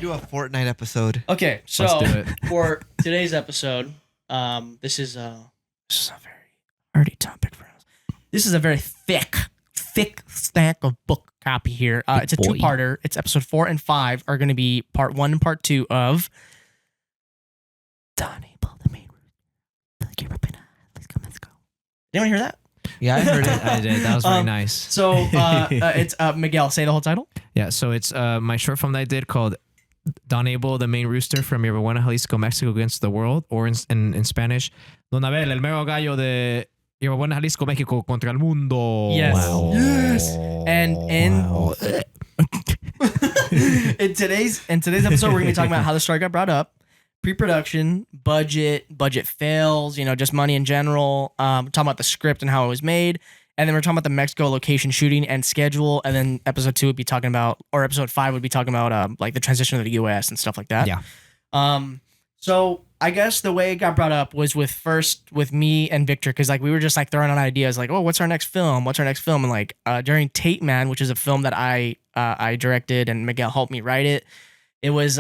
do a Fortnite episode. Okay, so Let's do it. for today's episode, this is a very hardy topic for us. This is a very thick stack of book copy here. It's a two-parter. It's episode 4 and 5 are going to be part 1 and part 2 of Don Abel, the main. Let's go. Anyone hear that? Yeah, I heard it. I did. That was very nice. So it's Miguel. Say the whole title. Yeah, so it's my short film that I did called Don Abel, the main rooster from Yerba Buena, Jalisco, Mexico against the world, or in Spanish, Don Abel, el mero gallo de Yerba Buena, Jalisco, Mexico contra el mundo. Yes. Wow. Yes. And in today's episode, we're gonna be talking about how the story got brought up, pre-production, budget fails, just money in general. Talking about the script and how it was made. And then we're talking about the Mexico location shooting and schedule. And then episode 2 would be talking about, or episode 5 would be talking about like the transition to the US and stuff like that. Yeah. So I guess the way it got brought up was with me and Victor, because like we were just like throwing out ideas like, oh, what's our next film? And like during Tate Man, which is a film that I directed and Miguel helped me write it. It was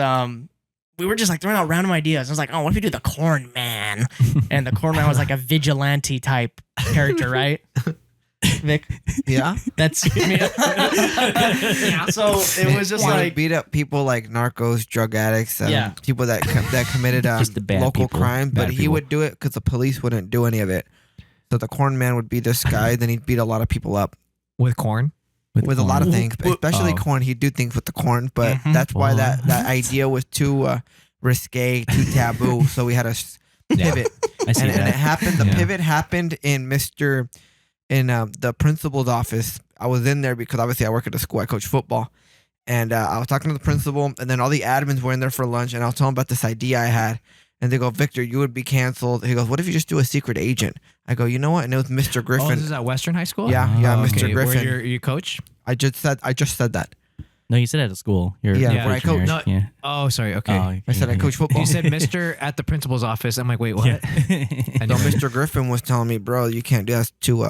we were just like throwing out random ideas. I was like, oh, what if we do the Corn Man? And the Corn Man was like a vigilante type character, right? Vic, Yeah. that's yeah. So it was just He would like beat up people like narcos, drug addicts, people that committed Just the bad local people. crime. But Bad he people. would do it because the police wouldn't do any of it. So the Corn Man would be this guy. Then he'd beat a lot of people up With corn. with a lot of things, especially Oh. corn. He'd do things with the corn, but that's why that idea was too risque, too taboo. So we had to pivot. I see And that. it happened. The Yeah. pivot happened in the principal's office. I was in there because obviously I work at a school. I coach football, and I was talking to the principal, and then all the admins were in there for lunch, and I was telling them about this idea I had, and they go, "Victor, you would be canceled." He goes, "What if you just do a secret agent?" I go, "You know what?" And it was Mr. Oh, Griffin. this is at Western High School? Yeah, Mr. Okay. Griffin. Where you coach? I just said that. No, you said at a school. You're Yeah, where I coach. No, yeah. Oh, sorry. Okay. I said I coach football. You said Mr. at the principal's office. I'm like, wait, what? Yeah. I So know. Mr. Griffin was telling me, "Bro, you can't do that. It's too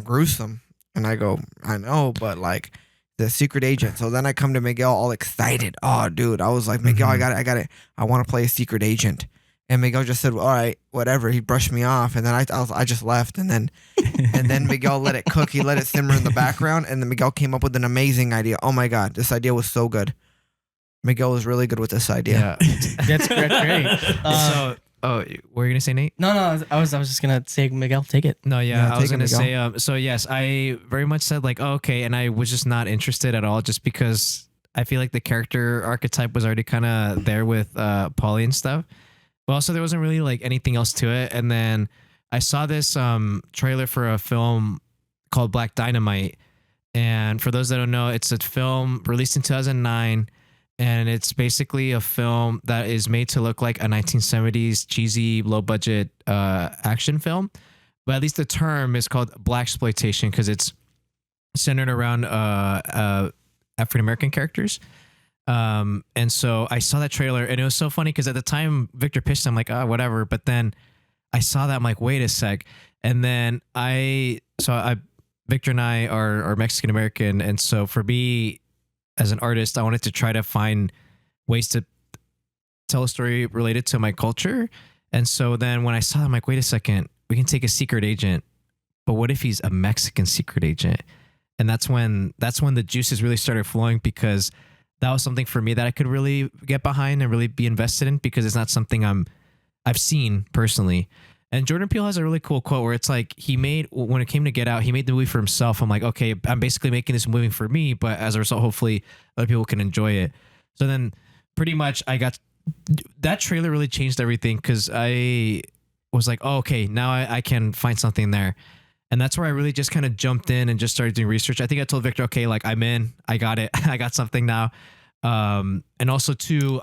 gruesome." And I go, "I know, but like the secret agent." So then I come to Miguel all excited. Oh, dude, I was like, "Miguel, I got it. I want to play a secret agent." And Miguel just said, "All right, whatever." He brushed me off, and then I just left. And then Miguel let it cook. He let it simmer in the background, and then Miguel came up with an amazing idea. Oh my God, this idea was so good. Miguel was really good with this idea. Yeah. that's great. So, what were you gonna say, Nate? No, I was just gonna say Miguel, take it. No, yeah, I was take it, gonna say. Miguel. So yes, I very much said like, oh, okay, and I was just not interested at all, just because I feel like the character archetype was already kind of there with Paulie and stuff. But also there wasn't really like anything else to it. And then I saw this trailer for a film called Black Dynamite, and for those that don't know, it's a film released in 2009. And it's basically a film that is made to look like a 1970s cheesy, low-budget action film. But at least the term is called Blaxploitation because it's centered around African-American characters. And so I saw that trailer, and it was so funny because at the time Victor pitched it, I'm like, oh, whatever. But then I saw that, I'm like, wait a sec. And then Victor and I are Mexican-American. And so for me, as an artist, I wanted to try to find ways to tell a story related to my culture. And so then when I saw that, I'm like, wait a second, we can take a secret agent, but what if he's a Mexican secret agent? And that's when the juices really started flowing, because that was something for me that I could really get behind and really be invested in, because it's not something I've seen personally. And Jordan Peele has a really cool quote where it's like, when it came to Get Out, he made the movie for himself. I'm like, okay, I'm basically making this movie for me, but as a result, hopefully other people can enjoy it. So then pretty much that trailer really changed everything, because I was like, oh, okay, now I can find something there. And that's where I really just kind of jumped in and just started doing research. I think I told Victor, okay, like I'm in, I got it. I got something now. And also too,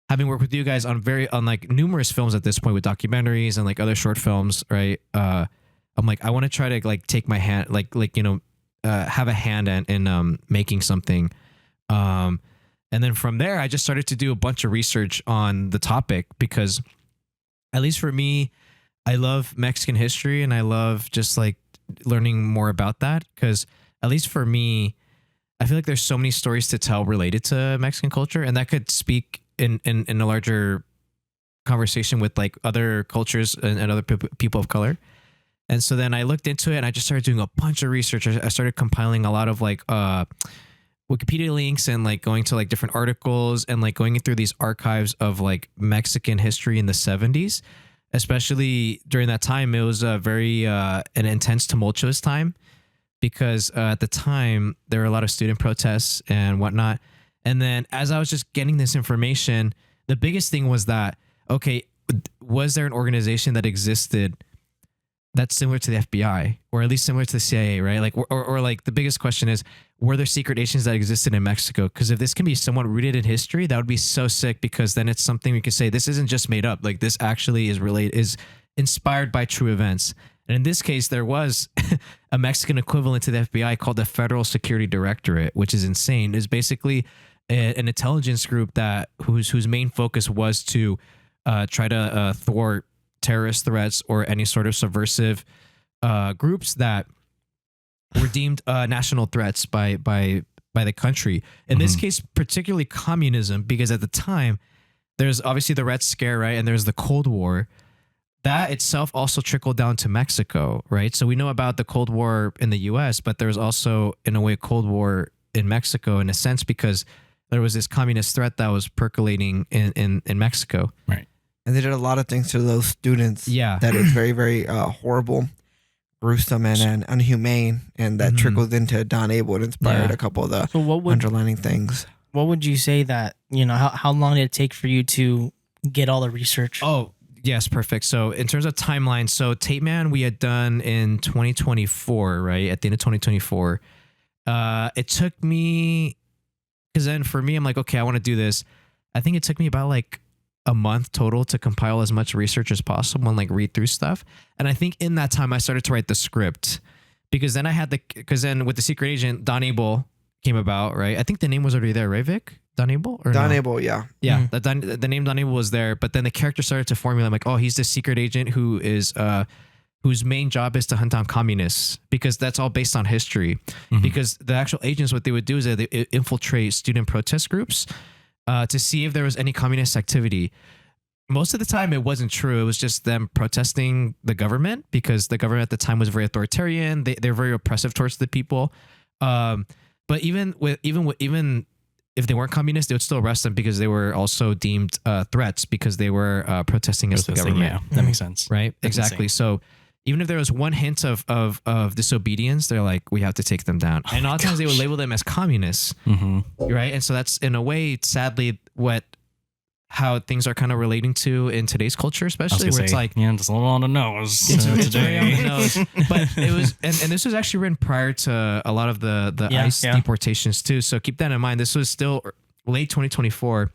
having worked with you guys on like numerous films at this point, with documentaries and like other short films, right? I'm like, I want to try to like take my hand, have a hand in making something. And then from there, I just started to do a bunch of research on the topic, because at least for me, I love Mexican history, and I love just like learning more about that, because at least for me, I feel like there's so many stories to tell related to Mexican culture, and that could speak in a larger conversation with like other cultures and other people of color. And so then I looked into it and I just started doing a bunch of research. I started compiling a lot of like Wikipedia links and like going to like different articles and like going through these archives of like Mexican history in the 70s. Especially during that time, it was a very an intense, tumultuous time because at the time there were a lot of student protests and whatnot. And then as I was just getting this information, the biggest thing was that, okay, was there an organization that existed that's similar to the FBI or at least similar to the CIA, right? Like, or like the biggest question is, were there secret agents that existed in Mexico? Because if this can be somewhat rooted in history, that would be so sick because then it's something we could say, this isn't just made up. Like this actually is inspired by true events. And in this case, there was a Mexican equivalent to the FBI called the Federal Security Directorate, which is insane. It's basically an intelligence group that whose main focus was to try to thwart terrorist threats or any sort of subversive groups that were deemed national threats by the country. In this case, particularly communism, because at the time, there's obviously the Red Scare, right? And there's the Cold War. That itself also trickled down to Mexico, right? So we know about the Cold War in the US, but there's also, in a way, a Cold War in Mexico in a sense because there was this communist threat that was percolating in Mexico. Right. And they did a lot of things to those students. Yeah. That is very, very horrible, gruesome, and inhumane. And that trickled into Don Abel and inspired a couple of the So what underlining things. What would you say that, how long did it take for you to get all the research? Oh, yes, perfect. So in terms of timeline, so Tape Man we had done in 2024, right? At the end of 2024. It took me, because then for me, I'm like, okay, I want to do this. I think it took me about like a month total to compile as much research as possible and like read through stuff. And I think in that time I started to write the script because then because then with the secret agent, Don Abel came about, right? I think the name was already there, right, Vic? Don Abel? Or Don no? Abel, yeah. Yeah, the name Don Abel was there, but then the character started to formulate. I'm like, oh, he's the secret agent who is whose main job is to hunt down communists because that's all based on history. Because the actual agents, what they would do is that they infiltrate student protest groups to see if there was any communist activity. Most of the time, it wasn't true. It was just them protesting the government because the government at the time was very authoritarian. They're very oppressive towards the people. But even if they weren't communists, they would still arrest them because they were also deemed threats because they were protesting against the government. Yeah, that makes sense. Right? That's Exactly. insane. So even if there was one hint of disobedience, they're like, we have to take them down. And a lot of times they would label them as communists. Right? And so that's in a way, sadly, how things are kind of relating to in today's culture, especially where it's like, just a little on the nose it's very on the today. nose. But it was, and this was actually written prior to a lot of the ICE deportations too. So keep that in mind. This was still late 2024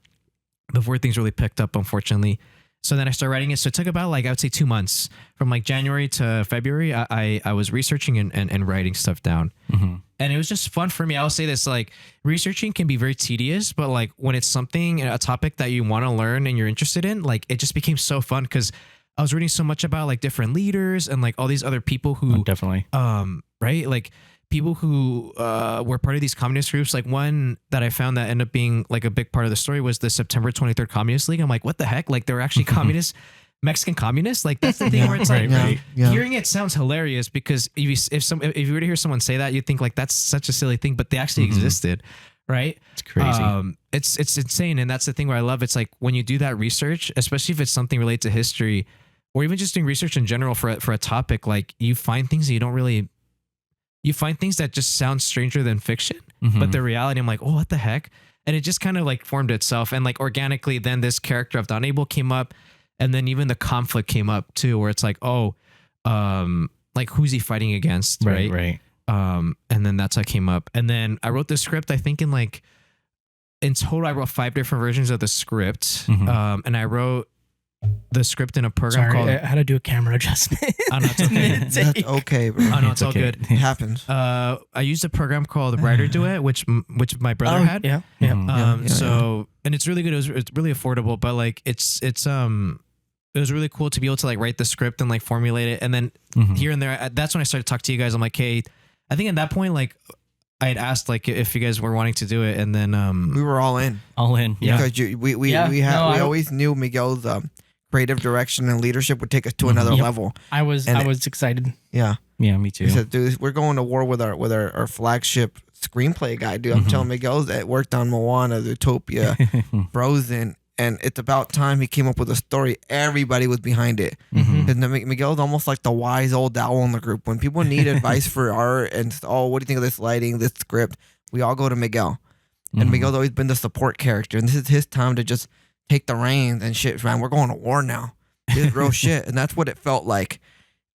before things really picked up, unfortunately. So then I started writing it. So it took about I would say 2 months from January to February. I was researching and writing stuff down. And it was just fun for me. I'll say this, researching can be very tedious, but when it's a topic that you want to learn and you're interested in, it just became so fun because I was reading so much about different leaders and all these other people who Definitely. right? People who were part of these communist groups. One that I found that ended up being a big part of the story was the September 23rd Communist League. I'm like, what the heck? They were actually communists, Mexican communists. That's the thing where it's hearing it sounds hilarious because if you were to hear someone say that, you'd think that's such a silly thing, but they actually existed, right? It's crazy. It's insane. And that's the thing where I love it's when you do that research, especially if it's something related to history or even just doing research in general for a topic, you find things that you find things that just sound stranger than fiction, but the reality, I'm like, oh, what the heck? And it just kind of formed itself. And organically, then this character of Don Abel came up. And then even the conflict came up too, where it's who's he fighting against? Right. Right. And then that's how it came up. And then I wrote the script, I think in total, I wrote 5 different versions of the script. And I wrote the script in a program called. I had to do a camera adjustment. Oh, no, it's okay. That's okay, bro. Oh, no, it's all good. It happens. I used a program called Writer Do It, which my brother had. Yeah. So, and it's really good. It's really affordable, but it was really cool to be able to write the script and formulate it. And then here and there, that's when I started to talk to you guys. I'm like, hey, I think at that point, I had asked like if you guys were wanting to do it, and then We were all in All in. Yeah. because we Yeah, we no, always knew Miguel's creative direction and leadership would take us to another Yep. level. I was excited. Yeah. Yeah, me too. He said, dude, we're going to war with our flagship screenplay guy, dude. I'm telling Miguel's that worked on Moana, Zootopia, Frozen, and it's about time he came up with a story. Everybody was behind it. And Miguel's almost like the wise old owl in the group. When people need advice for art and what do you think of this lighting, this script? We all go to Miguel, and Miguel's always been the support character. And this is his time to just take the reins and shit, man. We're going to war now. This is real shit, and that's what it felt like.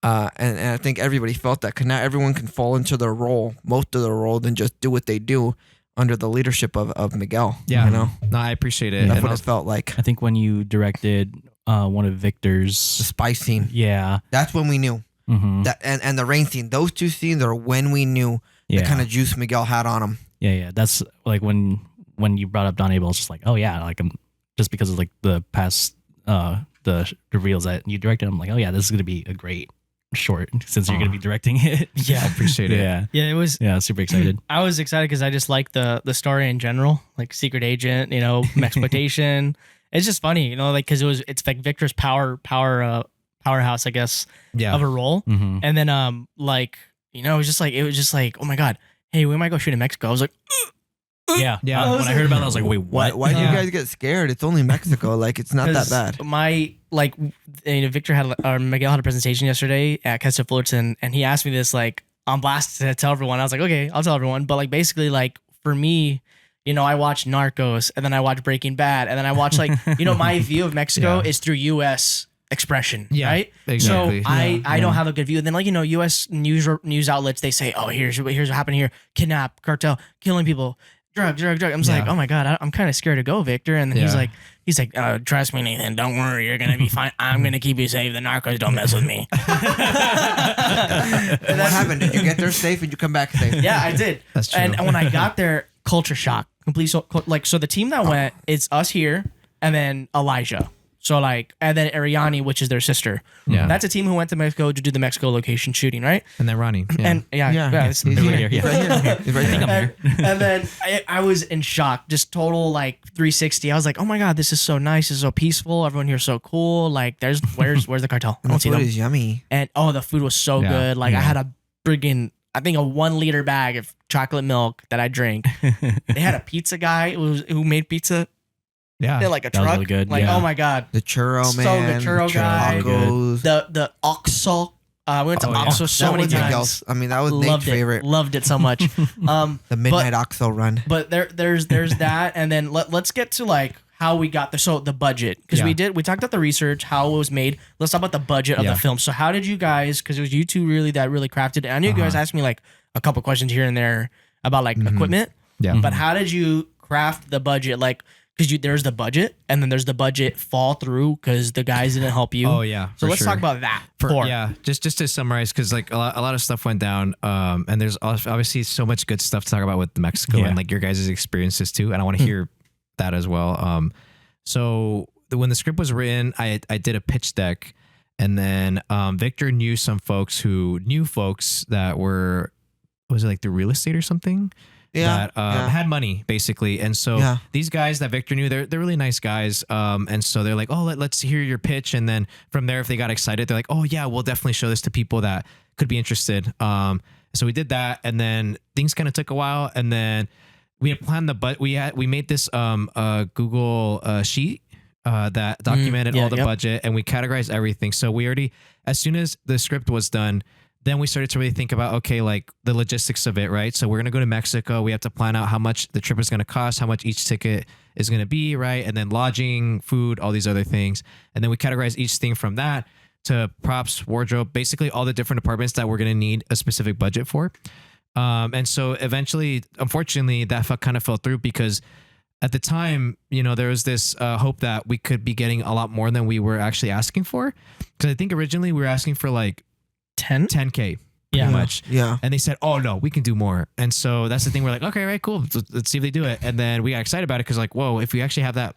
And I think everybody felt that, because now everyone can fall into their role, most of their role, and just do what they do under the leadership of Miguel. Yeah. You know? No, I appreciate it. That's And what it also- felt like. I think when you directed one of The Victor's, spice scene. yeah, That's when we knew. That and the rain scene. Those two scenes are when we knew the yeah, kind of juice Miguel had on him. yeah. That's like when you brought up Don Abel, it's just like, oh yeah, like I'm just because of like the past the reveals that you directed. I'm like, oh yeah, this is gonna be a great short since you're gonna be directing it. I appreciate it. Yeah, Yeah, it was. yeah, super excited. I was excited because I just like the story in general, like Secret Agent, Mexploitation. It's just funny, like because it's like Victor's powerhouse, I guess, Yeah. of a role, and then it was just like, oh my god, hey, we might go shoot in Mexico. I was like, Yeah, Yeah. when I heard about it, I was like, wait, what? Why do you Yeah. guys get scared? It's only Mexico. Like, it's not that 'cause bad. Victor Miguel had a presentation yesterday at Kessler Fullerton, and he asked me this like on blast to tell everyone. I was like, okay, I'll tell everyone. But like basically, like for me, I watch Narcos, and then I watch Breaking Bad, and then I watch my view of Mexico Yeah. is through U.S. expression, Yeah, right? exactly. So I don't have a good view. And then U.S. news outlets, they say, oh, here's what happened here: kidnap, cartel, killing people. Drug. I'm just like, oh my god, I'm kind of scared to go, Victor. And then he's Yeah. like, trust me, Nathan, don't worry, you're gonna be fine. I'm gonna keep you safe. The narcos don't mess with me. What happened? Did you get there safe and you come back safe? Yeah, I did. That's true. And when I got there, culture shock, complete. So the team that went, it's us here, and then Elijah. So and then Ariani, which is their sister. Yeah. That's a team who went to Mexico to do the Mexico location shooting, right? And then Ronnie. Yeah. And He's it's- here. Yeah. He's right here. He's right here. and then I was in shock, just total 360. I was like, oh my god, this is so nice, this is so peaceful. Everyone here is so cool. Like, where's the cartel? I And the don't see food them. is yummy. And the food was so Yeah. good. Like, I Yeah. had a friggin', I think a 1 liter bag of chocolate milk that I drank. They had a pizza guy who made pizza. Yeah. They had like a That was truck. really good, Like, yeah. oh my god. The churro, So man. the churro guy. Tacos. The Oxo. We went to Oh, yeah. Oxo so That many was times. Miguel's. I mean, that was Nate's Loved it. favorite. Loved it so much. The midnight Oxo run. But there's that, and then let's get to how we got there. So the budget, because Yeah. we talked about the research, how it was made. Let's talk about the budget of Yeah. the film. So how did you guys? Because it was you two really that really crafted it. I knew you guys asked me a couple questions here and there about equipment, Yeah. but how did you craft the budget? Because there's the budget, and then there's the budget fall through because the guys didn't help you. Oh yeah. So for let's sure. talk about that. Yeah, just to summarize, because a lot of stuff went down, and there's obviously so much good stuff to talk about with Mexico Yeah. and your guys' experiences too, and I want to hear that as well. So when the script was written, I did a pitch deck, and then Victor knew some folks who knew folks that were, was it the real estate or something? Yeah. That had money basically, and so Yeah. these guys that Victor knew, they're really nice guys, and so they're like, oh, let's hear your pitch, and then from there, if they got excited, they're like, oh yeah, we'll definitely show this to people that could be interested. So we did that, and then things kind of took a while, and then we had planned we made this Google sheet that documented all the budget, and we categorized everything. So we already, as soon as the script was done, then we started to really think about, okay, the logistics of it, right? So we're going to go to Mexico. We have to plan out how much the trip is going to cost, how much each ticket is going to be, right? And then lodging, food, all these other things. And then we categorize each thing from that to props, wardrobe, basically all the different departments that we're going to need a specific budget for. And so eventually, unfortunately, that kind of fell through because at the time, there was this hope that we could be getting a lot more than we were actually asking for. Because I think originally we were asking for 10K pretty much. Yeah. And they said, oh no, we can do more. And so that's the thing. We're like, okay, right, cool. Let's see if they do it. And then we got excited about it because whoa, if we actually have that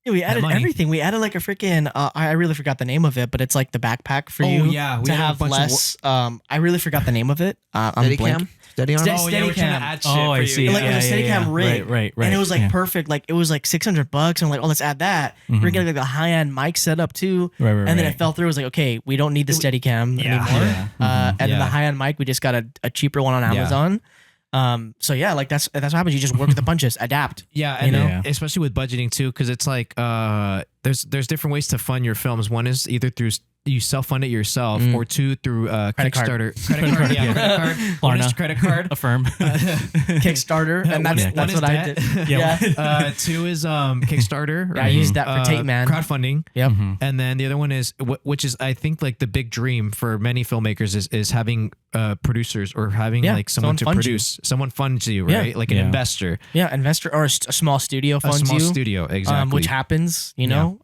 Yeah, we added money. everything. We added like a freaking. I really forgot the name of it, but it's like the backpack for Oh, you. yeah, we to had a have bunch of less. I really forgot the name of it. I'm Steady blank. cam? Steady on? Ste- Oh, yeah, we're trying to Steadicam. add shit Oh, for I you. Like see. it was a Steadicam rig, Right. and it was like yeah. perfect. Like it was like $600. I'm like, oh, let's add that. Mhm. We're getting like a high end mic setup too. Right. And then it fell through. It was like, okay, we don't need the Steadicam Yeah. anymore. Yeah. And then Yeah. the high end mic, we just got a cheaper one on Yeah. Amazon. So yeah, like that's what happens. You just work with the punches, adapt. Yeah, You and know? Yeah. especially with budgeting too, because it's like there's different ways to fund your films. One is either through you self fund it yourself, Mm. or two through Credit card. Kickstarter. Credit card, yeah, credit card. One is Klarna. credit card. Affirm. Kickstarter, and One that's is- that's one what is I debt. did. Yeah. Two is Kickstarter. Yeah, I right? used that for Tape Man. Crowdfunding. Yep. Mhm. And then the other one is, which is I think like the big dream for many filmmakers is having producers or having Yeah, like someone someone to funds you. produce. Someone funds you, Yeah. right? Like an Yeah. investor, Yeah, investor or a small studio a funds small you, studio, exactly. which happens, you know.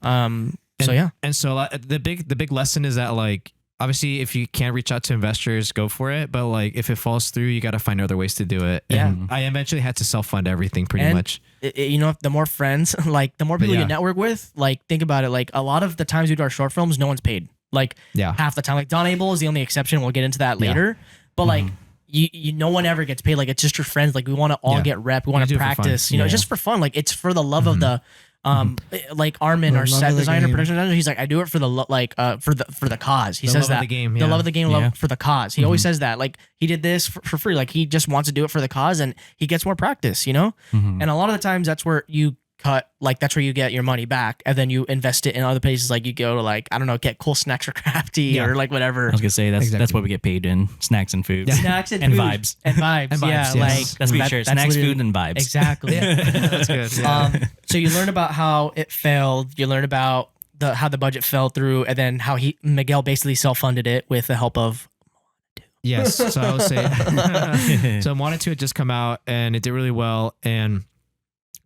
So yeah, And so the big lesson is that like obviously if you can't reach out to investors, go for it. But like if it falls through, you got to find other ways to do it. Yeah. And I eventually had to self fund everything pretty And much. you know, the more friends, like the more people yeah. you network with, like think about it. Like a lot of the times we do our short films, no one's paid. Like Yeah. half the time, like Don Abel is the only exception. We'll get into that Yeah. later. But like Mhm. you, no one ever gets paid. Like it's just your friends. Like we want to all Yeah. get rep. We want do to it for fun. practice. You know, Yeah. just for fun. Like it's for the love of the. Like Armin, The our love set of the designer, game. production designer, he's like, I do it for the for the cause. He The says love that of the game, the yeah. love of the game, Yeah. love for the cause. He always says that. Like he did this for free. Like he just wants to do it for the cause, and he gets more practice. You know. Mhm. And a lot of the times that's where you cut, like that's where you get your money back, and then you invest it in other places. Like you go to like, I don't know, get cool snacks for Crafty Yeah. or like whatever. I was gonna say that's Exactly. what we get paid in snacks and food. Snacks and And food. vibes. And vibes. And vibes, Yeah. yes. Like That's that- sure. Snacks, literally- food, and vibes. Exactly. That's good. Yeah. So you learn about how it failed. You learn about how the budget fell through, and then how Miguel basically self-funded it with the help of. Yes. So I would say, so Wanted to had just come out and it did really well. And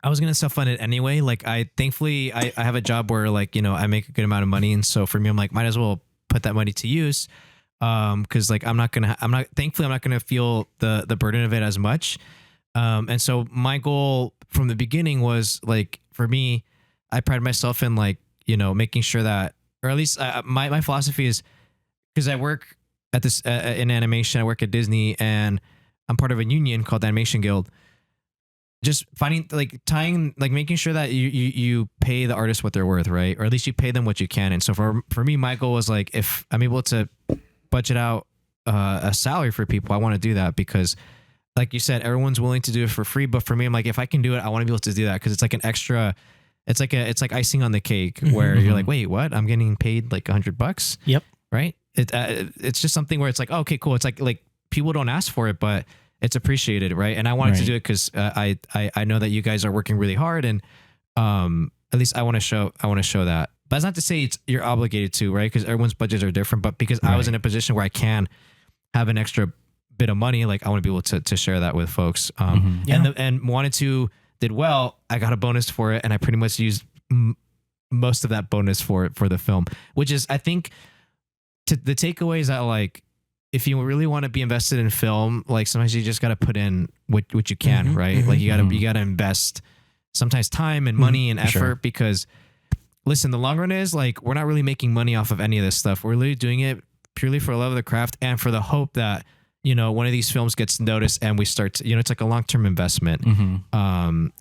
I was going to self fund it anyway. Like thankfully I have a job where like, you know, I make a good amount of money. And so for me, I'm like, might as well put that money to use. Cause like, thankfully I'm not going to feel the burden of it as much. And so my goal from the beginning was like, for me, I pride myself in like, you know, making sure that, or at least my philosophy is, because I work at this in animation, I work at Disney, and I'm part of a union called the Animation Guild. Just finding making sure that you pay the artists what they're worth, right? Or at least you pay them what you can. And so for me, my goal was like, if I'm able to budget out a salary for people, I want to do that because, like you said, everyone's willing to do it for free. But for me, I'm like, if I can do it, I want to be able to do that because it's like an extra. It's like icing on the cake where you're like, wait, what? I'm getting paid like $100. Yep. Right. It's just something where it's like, oh, okay, cool. It's like people don't ask for it, but it's appreciated. Right. And I wanted to Right. do it because I know that you guys are working really hard, and at least I want to show that. But that's not to say you're obligated to, right? Because everyone's budgets are different. But because I was Right. in a position where I can have an extra bit of money, like I want to be able to share that with folks. Yeah. And Wanted to did well. I got a bonus for it, and I pretty much used most of that bonus for the film, which is, I think, the takeaway is that like, if you really want to be invested in film, like sometimes you just got to put in what you can, right? Like you gotta invest sometimes time and money and effort sure. because listen, the long run is like, we're not really making money off of any of this stuff. We're literally doing it purely for the love of the craft and for the hope that, you know, one of these films gets noticed and we start to, you know, it's like a long-term investment.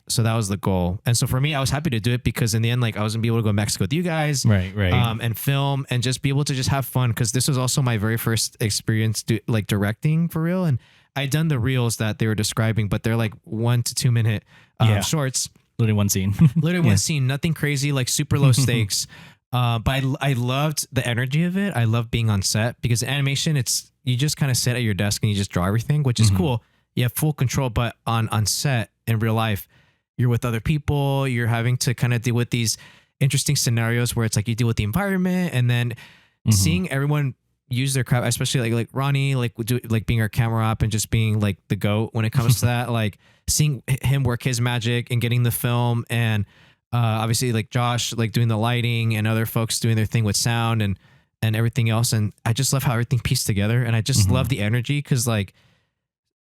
So that was the goal. And so for me, I was happy to do it because in the end, like I was gonna be able to go to Mexico with you guys, Right. and film and just be able to just have fun. Cause this was also my very first experience like directing for real. And I'd done the reels that they were describing, but they're like 1 to 2 minute Yeah. shorts. Literally one scene. Literally one scene, nothing crazy, like super low stakes. But I loved the energy of it. I love being on set because animation, you just kind of sit at your desk and you just draw everything, which is cool. You have full control, but on set in real life, you're with other people. You're having to kind of deal with these interesting scenarios where it's like you deal with the environment and then seeing everyone use their craft, especially like Ronnie, like being our camera op and just being like the GOAT when it comes to that, like seeing him work his magic and getting the film and obviously like Josh, like doing the lighting and other folks doing their thing with sound and everything else. And I just love how everything pieced together. And I just love the energy. Cause like,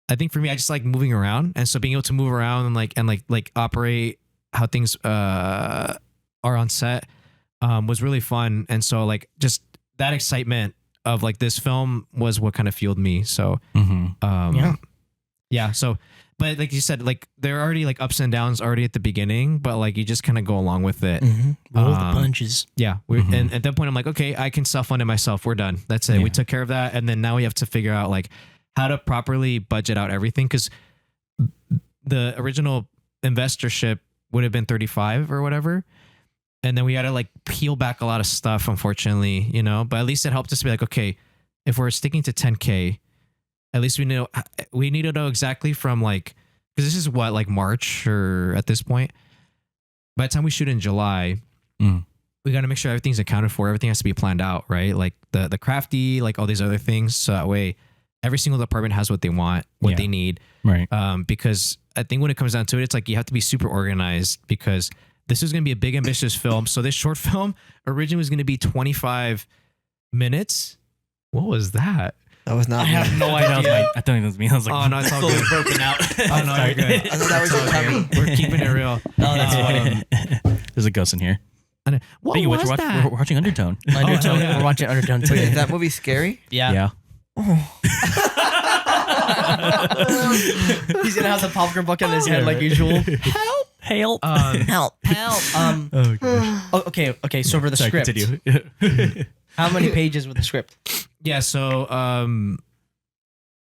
I think for me, I just like moving around. And so being able to move around and like operate how things are are on set was really fun. And so like just that excitement of like this film was what kind of fueled me. So yeah. So, but like you said, like there are already like ups and downs already at the beginning, but like you just kind of go along with it. Roll the punches. Yeah. And at that point, I'm like, okay, I can self-fund it myself. We're done. That's it. Yeah. We took care of that. And then now we have to figure out like how to properly budget out everything. Because the original investorship would have been 35 or whatever. And then we had to like peel back a lot of stuff, unfortunately, you know, but at least it helped us be like, okay, if we're sticking to 10K, at least we need to know exactly from like, because this is what, like March or at this point, by the time we shoot in July, we got to make sure everything's accounted for. Everything has to be planned out, right? Like the crafty, like all these other things. So that way every single department has what they want, what they need. Right. Because I think when it comes down to it, it's like you have to be super organized because this is going to be a big, ambitious film. So this short film originally was going to be 25 minutes. What was that? That was not. I have me. no I idea. thought it was me. I was like, Oh, no, it's all good. broken out. Oh, no, you're good. I thought that was your tummy. We're keeping it real. Oh, that's funny. There's a ghost in here. What Speaking of which, was we're that? watching Undertone. Undertone. yeah. We're watching Undertone Wait, today. is that movie scary? Yeah. He's gonna have the popcorn bucket on his head like usual. Help! Help. Help! Help! Oh, gosh. Okay. So for the Sorry, script, continue. how many pages with the script? Yeah, so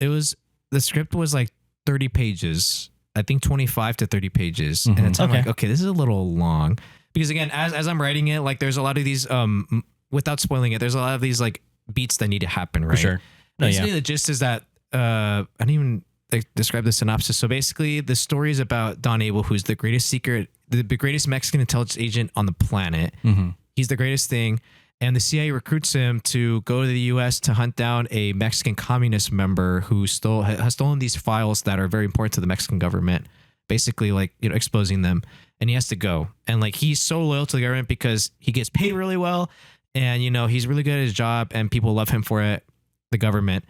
the script was like 30 pages. I think 25 to 30 pages. And it's I'm Okay. like, okay, this is a little long. Because again, as I'm writing it, like there's a lot of these without spoiling it, there's a lot of these like beats that need to happen, right? For sure. No, Basically, yeah. the gist is that I didn't even describe the synopsis. So basically, the story is about Don Abel, who's the greatest greatest Mexican intelligence agent on the planet. He's the greatest thing, and the CIA recruits him to go to the U.S. to hunt down a Mexican communist member who has stolen these files that are very important to the Mexican government. Basically, like exposing them, and he has to go. And like he's so loyal to the government because he gets paid really well, and he's really good at his job, and people love him for it. The government.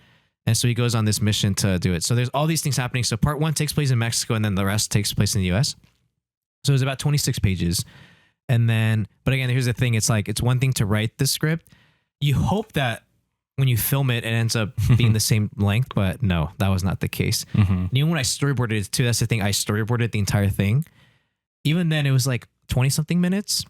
And so he goes on this mission to do it. So there's all these things happening. So part one takes place in Mexico and then the rest takes place in the US. So it's about 26 pages. And then, but again, here's the thing. It's like, it's one thing to write the script. You hope that when you film it, it ends up being the same length, but no, that was not the case. And even when I storyboarded it too, that's the thing. I storyboarded the entire thing. Even then it was like 20 something minutes.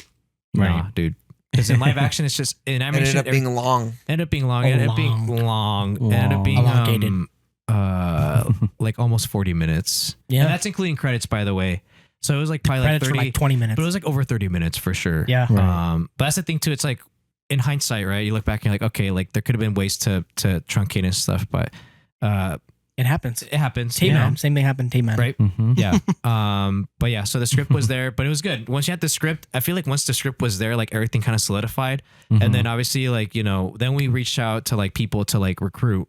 Right. Nah, dude. Because in live action, it's just in It animation. ended up being long. Ended up being long. Ended up being long. Ended up being Elongated. like almost 40 minutes. Yeah. And that's including credits, by the way. So it was like probably like Credits 30, for like 20 minutes. but it was like over 30 minutes for sure. Yeah. Right. But that's the thing too. It's like in hindsight, right? You look back and you're like, okay, like there could have been ways to truncate and stuff, but It happens. it happens. Tape Man. Same thing happened. Tape Man. Right. Yeah. But yeah, so the script was there, but it was good. Once you had the script, I feel like once the script was there, like everything kind of solidified. And then obviously like, then we reached out to like people to like recruit.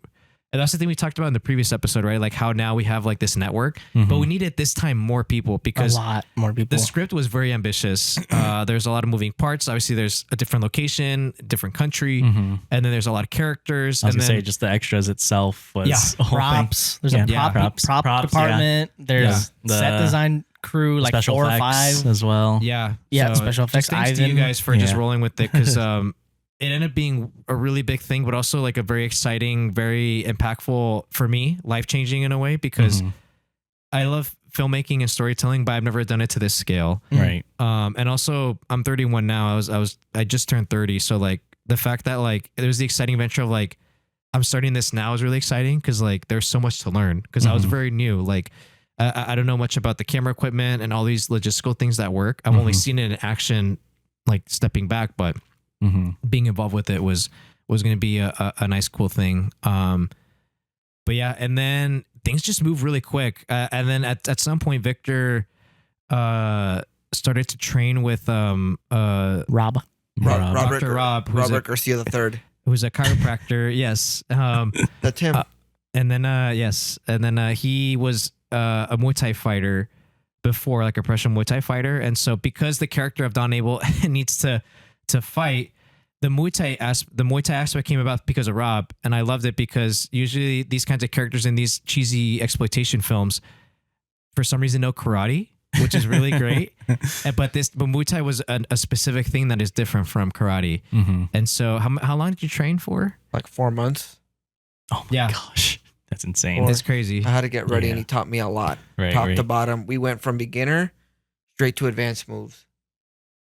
And that's the thing we talked about in the previous episode, right? Like how now we have like this network, but we needed this time more people because A lot more people. the script was very ambitious. There's a lot of moving parts. Obviously, there's a different location, different country, and then there's a lot of characters. I was and gonna then say just the extras itself was Yeah. a whole thing. props. There's Yeah. a prop, Props. prop Props, department. There's Yeah. set The design crew, like special 4 or effects 5. as well. yeah, Yeah, special effects, just Thanks to you Ivan. guys for just Yeah. rolling with it because it ended up being a really big thing, but also like a very exciting, very impactful for me, life changing in a way because I love filmmaking and storytelling, but I've never done it to this scale. Right. And also I'm 31 now. I just turned 30. So like the fact that like there was the exciting adventure of like I'm starting this now is really exciting because like there's so much to learn because I was very new. Like I don't know much about the camera equipment and all these logistical things that work. I've only seen it in action, like stepping back, but being involved with it was going to be a nice, cool thing. But yeah, and then things just move really quick. And then at some point, Victor started to train with Rob. Robert Dr. Rob, Robert Garcia III. who's a chiropractor. Yes. That's him. And then yes, and then he was a Muay Thai fighter before, like a professional Muay Thai fighter. And so because the character of Don Abel needs to fight, the Muay Thai aspect came about because of Rob, and I loved it because usually these kinds of characters in these cheesy exploitation films, for some reason, know karate. which is really great. But Muay Thai was a specific thing that is different from karate. And so how long did you train for? Like 4 months. Oh my gosh. That's insane. Or- It's crazy. I had to get ready, Yeah. and he taught me a lot, Right, top right. to bottom. We went from beginner straight to advanced moves.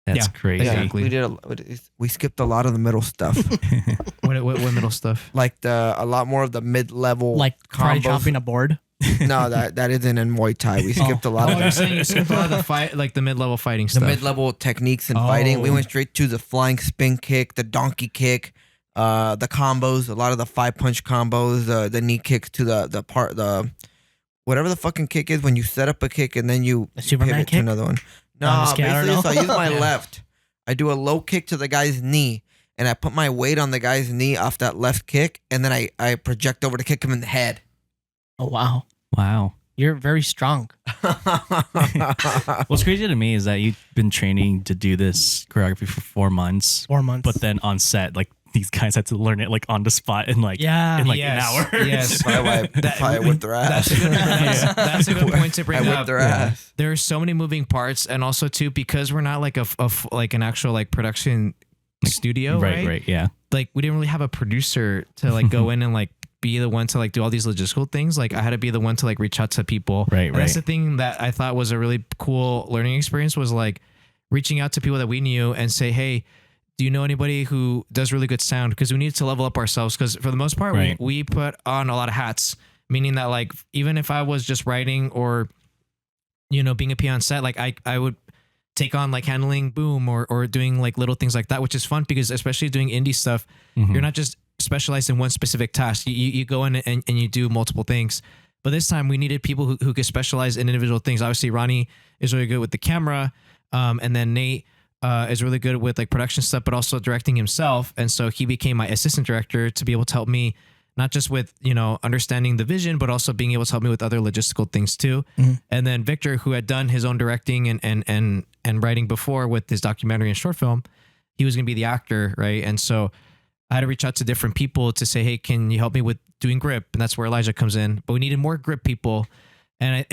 That's Yeah. crazy. Yeah, Exactly. we skipped a lot of the middle stuff, What middle stuff? like a lot more of the mid level, Like karate combos. chopping a board. No, that isn't in Muay Thai. We skipped a lot Oh, of you're that. saying you skipped a lot of the fight, like the mid-level fighting The stuff. mid level techniques in fighting. We Oh. went straight to the flying spin kick, the donkey kick, the combos, a lot of the 5-punch combos, the knee kicks to the whatever the fucking kick is when you set up a kick and then you The Superman pivot to kick? another one. No, I don't basically, know. so I use my Yeah. left. I do a low kick to the guy's knee, and I put my weight on the guy's knee off that left kick, and then I project over to kick him in the head. Oh wow, Wow. you're very strong. What's crazy to me is that you've been training to do this choreography for 4 months, 4 months. but then on set, like these guys had to learn it like on the spot in like yeah, in like Yes, an hour. yes. Probably whipped their ass. That's a good point to I bring whipped up. their ass. There are so many moving parts, and also too because we're not like like an actual like production studio, right? Right. Yeah. Like we didn't really have a producer to like go in and like be the one to like do all these logistical things. Like I had to be the one to like reach out to people. Right, And that's right. the thing that I thought was a really cool learning experience was like reaching out to people that we knew and say, hey, do you know anybody who does really good sound? Because we need to level up ourselves. Because for the most part, Right. we put on a lot of hats, meaning that like even if I was just writing or being a PA on set, like I would take on like handling boom or doing like little things like that, which is fun because especially doing indie stuff, you're not just specialized in one specific task. You go in and you do multiple things. But this time we needed people who could specialize in individual things. Obviously, Ronnie is really good with the camera, and then Nate is really good with like production stuff, but also directing himself. And so he became my assistant director to be able to help me not just with understanding the vision, but also being able to help me with other logistical things too. And then Victor, who had done his own directing and writing before with his documentary and short film, he was going to be the actor, right? And so I had to reach out to different people to say, hey, can you help me with doing grip? And that's where Elijah comes in. But we needed more grip people. And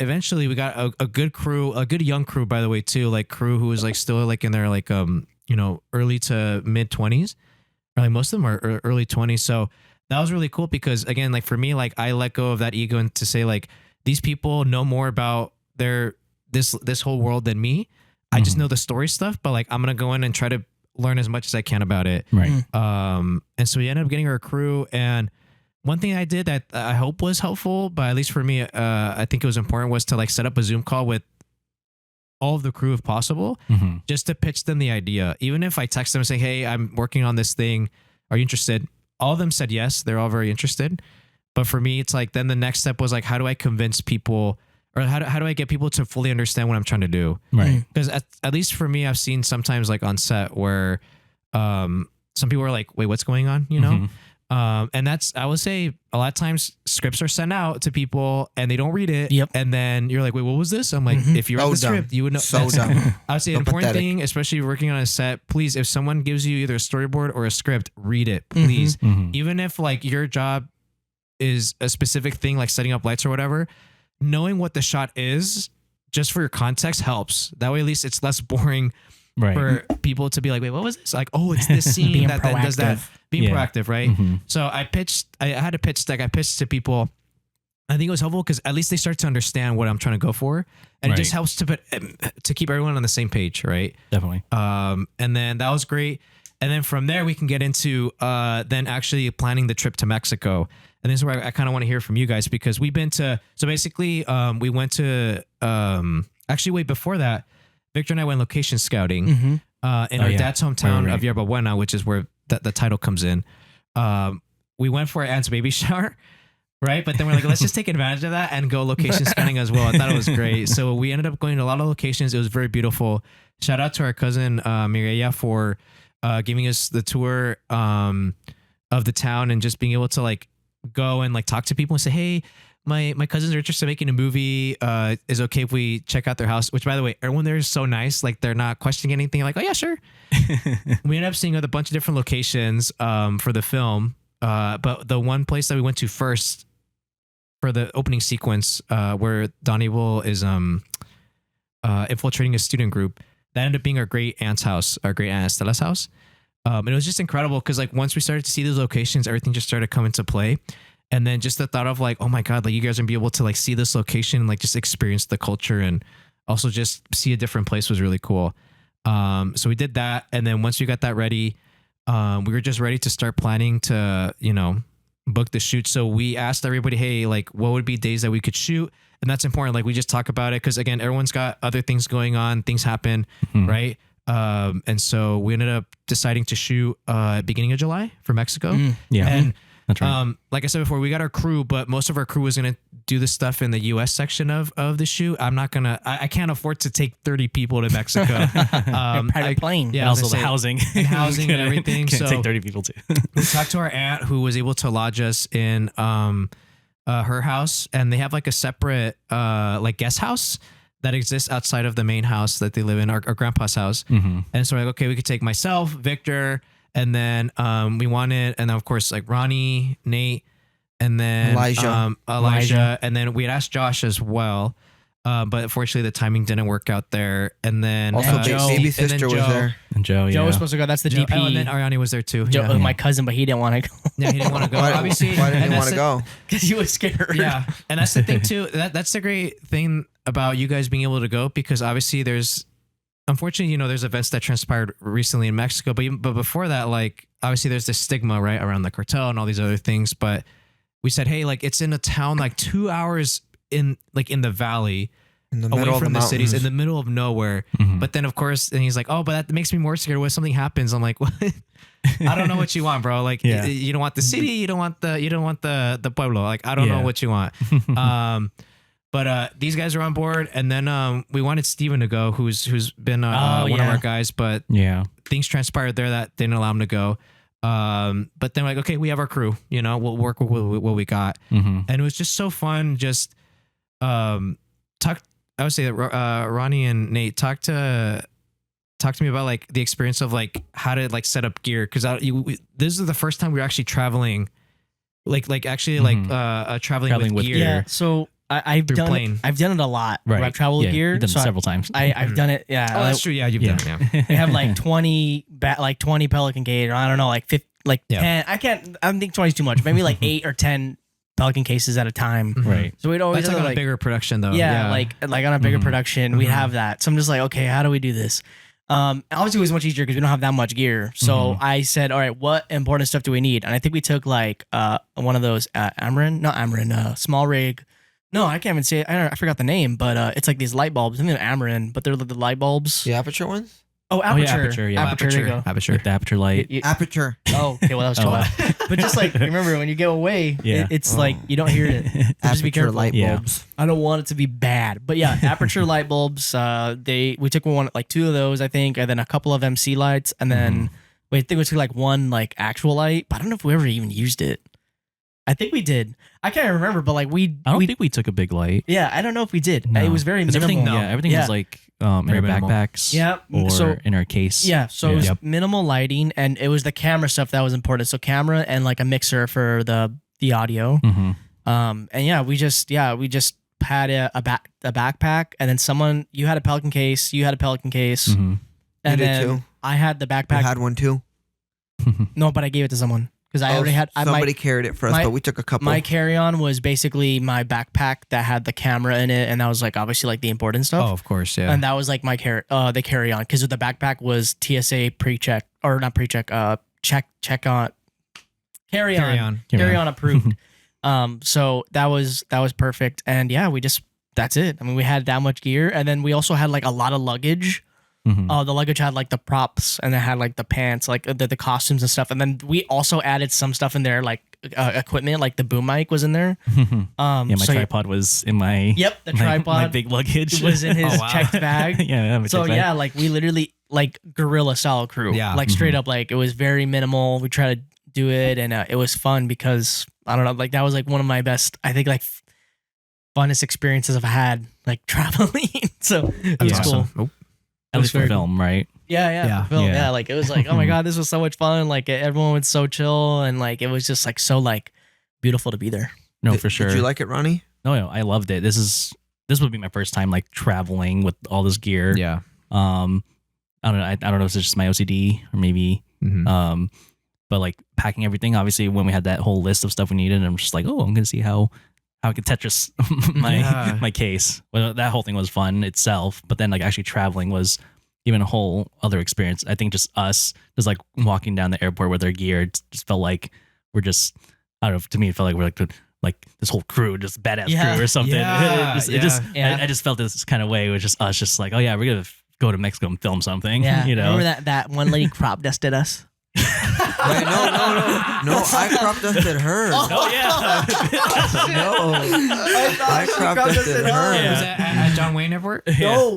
eventually we got a good crew, a good young crew, by the way, too, like crew who was like still like in their like, early to mid 20s, or like most of them are early 20s. So that was really cool because again, like for me, like I let go of that ego and to say like, these people know more about this whole world than me. I just know the story stuff, but like, I'm going to go in and try to learn as much as I can about it. Right. And so we ended up getting our crew. And one thing I did that I hope was helpful, but at least for me, I think it was important, was to like set up a Zoom call with all of the crew if possible, just to pitch them the idea. Even if I text them saying, hey, I'm working on this thing, are you interested? All of them said yes. They're all very interested. But for me, it's like, then the next step was like, how do I convince people, or how do I get people to fully understand what I'm trying to do? Right. Because at least for me, I've seen sometimes like on set where some people are like, wait, what's going on? And that's, I would say a lot of times scripts are sent out to people and they don't read it. Yep. And then you're like, wait, what was this? I'm like, if you read So the dumb. script, you would know. So dumb. I would say an So important pathetic. thing, especially working on a set, please, if someone gives you either a storyboard or a script, read it, please. Even if like your job is a specific thing, like setting up lights or whatever, knowing what the shot is just for your context helps. That way, at least it's less boring Right. for people to be like, wait, what was this? Like, oh, it's this scene Being that then does that. proactive. Being Yeah. proactive, right? So I had a pitch deck. I pitched to people. I think it was helpful because at least they start to understand what I'm trying to go for. And it just Right. helps to keep everyone on the same page, right? Definitely. And then that was great. And then from there, we can get into then actually planning the trip to Mexico. And this is where I kind of want to hear from you guys because we've been to, so basically we went to, actually, wait, before that, Victor and I went location scouting in our dad's hometown of Yerba Buena, which is where the title comes in. We went for Aunt's baby shower, right? But then we're like, let's just take advantage of that and go location scouting as well. I thought it was great. So we ended up going to a lot of locations. It was very beautiful. Shout out to our cousin Mireya for giving us the tour of the town and just being able to like go and like talk to people and say, hey, my cousins are interested in making a movie. Is it okay if we check out their house? Which, by the way, everyone there is so nice. Like they're not questioning anything. Like, oh yeah, sure. We ended up seeing a bunch of different locations for the film. But the one place that we went to first for the opening sequence, where Don Abel is infiltrating a student group. That ended up being our great aunt's house, our great aunt Estella's house. And it was just incredible because like once we started to see those locations, everything just started coming to play. And then just the thought of like, oh my God, like you guys are gonna be able to like see this location and like just experience the culture and also just see a different place was really cool. So we did that. And then once we got that ready, we were just ready to start planning to, book the shoot. So we asked everybody, hey, like what would be days that we could shoot? And that's important. Like we just talk about it because again, everyone's got other things going on, things happen, right? And so we ended up deciding to shoot beginning of July for Mexico. Yeah. And That's right. like I said before, we got our crew, but most of our crew was gonna do the stuff in the US section of the shoot. I can't afford to take 30 people to Mexico. Private plane. Yeah, and I was also the gonna say, housing. and housing and everything. Can't So take 30 people too. we talked to our aunt who was able to lodge us in her house, and they have like a separate like guest house that exists outside of the main house that they live in, our grandpa's house. And so we're like, okay, we could take myself, Victor, and then we wanted, and then of course like Ronnie, Nate, and then Elijah, and then we had asked Josh as well. But unfortunately the timing didn't work out there. And then Also, Joe. baby and then sister was Joe. there. And Joe, Joe was supposed to go. That's the Joe, DP. oh, and then Ariane was there too. Joe, Yeah. my cousin, but he didn't want to go Yeah, he didn't want to go. Why, Obviously, why didn't and you want that's to go? because he was scared. Yeah, and that's the thing too. That's the great thing about you guys being able to go because obviously there's, unfortunately, there's events that transpired recently in Mexico, but before that, like obviously there's this stigma right around the cartel and all these other things. But we said, hey, like it's in a town like 2 hours in the valley. In the Away middle of from the the cities, mountains. in the middle of nowhere. But then, of course, and he's like, "Oh, but that makes me more scared. What if something happens?" I'm like, "What? I don't know what you want, bro. Like, Yeah. you don't want the city, you don't want the pueblo. Like, I don't know Yeah. what you want." But these guys are on board, and then we wanted Steven to go, who's been one of our guys, but Yeah. things transpired there that didn't allow him to go. But then like, okay, we have our crew. We'll work with what we got, and it was just so fun. Just talk. I would say that Ronnie and Nate talk to me about like the experience of like how to like set up gear because this is the first time we were actually traveling, traveling with with gear. Yeah. So I've Through done plane. I've done it a lot. Right. Where I've traveled with gear. You've done so it several times. I've done it. Yeah. Oh, that's true. Yeah, you've done it. Yeah. They have like 20 Pelican Gate, or I don't know, like 50, like Yeah. 10. I think 20 is too much. Maybe like 8 or 10 Pelican cases at a time. Right. So we'd always That's have like to, on a bigger production though. yeah, like on a bigger production, we'd Mhm. have that. So I'm just like, okay, how do we do this? Obviously it was much easier because we don't have that much gear. So I said, all right, what important stuff do we need? And I think we took like one of those small rig. No, I can't even say it. I forgot the name, but it's like these light bulbs. I think they're Amarin, but they're the light bulbs. The aperture ones? Oh, yeah, aperture. aperture, yeah. Aperture, there you go. Aperture. Like the aperture light. Aperture. Oh, okay, well that was too Oh. loud. But just like remember when you go away, Yeah. it's like you don't hear it. So just be Aperture careful. light Yeah. bulbs. I don't want it to be bad, but yeah, aperture light bulbs. We took like 2 of those, I think, and then a couple of MC lights, and then I think we took like 1 like actual light, but I don't know if we ever even used it. I think we did. I can't remember, but like I don't think we took a big light. yeah, I don't know if we did. No. It was very 'Cause minimal. everything Yeah. was like in our Very minimal. backpacks. Yeah, Or so- in our case. Yeah, so it was Yep. minimal lighting, and it was the camera stuff that was important. So camera and like a mixer for the audio. Mm-hmm. And yeah, we just had a backpack, and then you had a Pelican case, Mm-hmm. and You did then too? I had the I backpack. had one too. No, but I gave it to someone because I Oh, already had. Somebody carried it for us, my- but we took a couple. My carry-on was basically my backpack that had the camera in it, and that was like obviously like the important stuff. Oh, of course, yeah. And that was like the carry-on because the backpack was TSA pre-check or not pre-check, check on carry-on approved. So that was perfect, and yeah, that's it. I mean, we had that much gear, and then we also had like a lot of luggage. Mm-hmm. The luggage had like the props, and it had like the pants, like the costumes and stuff, and then we also added some stuff in there, like equipment, like the boom mic was in there. Yeah, my so tripod was in my Yep, the my tripod big luggage. was in his Oh, wow. checked bag. yeah, my So checked bag. yeah, like we literally like guerrilla style crew. Yeah. Like straight up, like it was very minimal. We tried to do it, and it was fun because I don't know, like that was like one of my best, I think, like funnest experiences I've had, like traveling. So it was That's cool. awesome. Oh, At least for very film, right? Yeah, Yeah. Film, Yeah. yeah. Like it was like, oh my god, this was so much fun. Like everyone was so chill, and like it was just like so like beautiful to be there. No, Did- for sure. Did you like it, Ronnie? No, I loved it. This is this would be my first time like traveling with all this gear. Yeah. I don't know. I don't know if it's just my OCD or maybe. Mhm. But like packing everything, obviously, when we had that whole list of stuff we needed, I'm just like, oh, I'm gonna see how I could Tetris my case. Well, that whole thing was fun itself, but then like actually traveling was even a whole other experience. I think just us, just like walking down the airport with our gear, it just felt like we're just, I don't know. To me, it felt like we're like this whole crew, just badass crew or something. Yeah, I just felt this kind of way. It was just us, just like, oh yeah, we're gonna go to Mexico and film something. Yeah, you know. remember that one lady crop dusted us? Wait, no, I crop dusted her. Oh yeah. No, I crop dusted her. Was that at John Wayne Airport? No,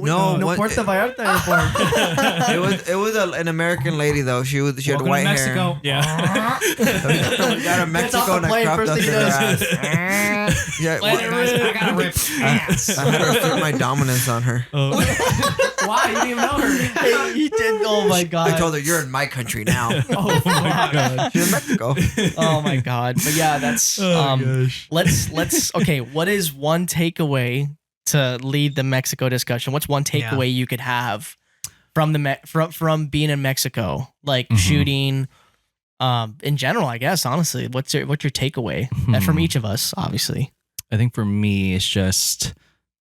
Puerto Vallarta airport. It was an American lady though. She had Welcome white to hair. Mexico. Yeah. We got a Mexico and a crop dusted her ass. Yeah, I got a rip. I had to assert my dominance on her. Why? You didn't even know her. Hey, you did. Oh my god. I told her, "You're in my country now." Oh my god. She's in Mexico. Oh my god. But yeah, that's let's okay, what is one takeaway to lead the Mexico discussion? What's one takeaway you could have from the from being in Mexico? Like shooting in general, I guess, honestly. What's your takeaway from each of us, obviously? I think for me, it's just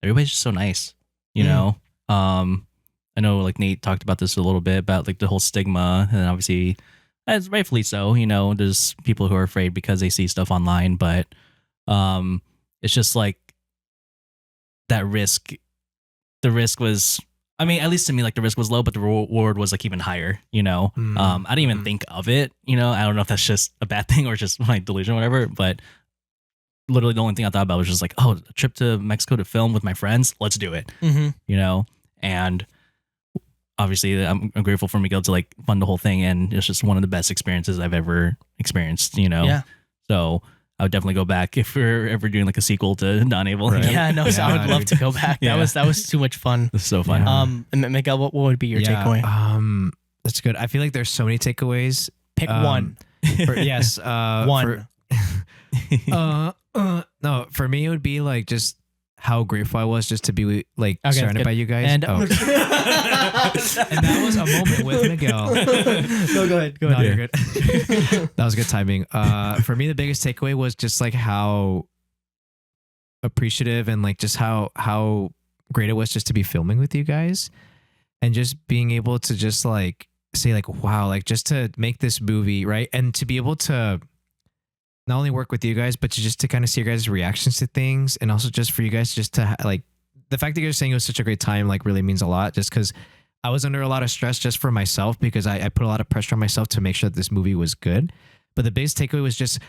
everybody's just so nice, you know. I know like Nate talked about this a little bit about like the whole stigma, and obviously, as rightfully so, you know, there's people who are afraid because they see stuff online, but it's just like that risk. The risk was, I mean, at least to me, like the risk was low, but the reward was like even higher, you know. I didn't even think of it, you know. I don't know if that's just a bad thing or just my delusion or whatever, but literally the only thing I thought about was just like, oh, a trip to Mexico to film with my friends, let's do it, you know. And obviously I'm grateful for Miguel to like fund the whole thing, and it's just one of the best experiences I've ever experienced, you know. Yeah. So I would definitely go back if we're ever doing like a sequel to Don Abel. Right. Yeah, no, so I would love to go back. Yeah. That was too much fun. It's so fun. And Miguel, what would be your takeaway? That's good. I feel like there's so many takeaways. Pick one. Yes. One. No, for me it would be like just how grateful I was just to be like surrounded good. by you guys. And- and that was a moment with Miguel. Go ahead. No, you're good. That was good timing. For me, the biggest takeaway was just like how appreciative and like just how great it was just to be filming with you guys, and just being able to just like say like, wow, like just to make this movie, right? And to be able to not only work with you guys, but to kind of see your guys' reactions to things, and also just for you guys just to like the fact that you're saying it was such a great time, like really means a lot, just because I was under a lot of stress just for myself, because I put a lot of pressure on myself to make sure that this movie was good. But the biggest takeaway was just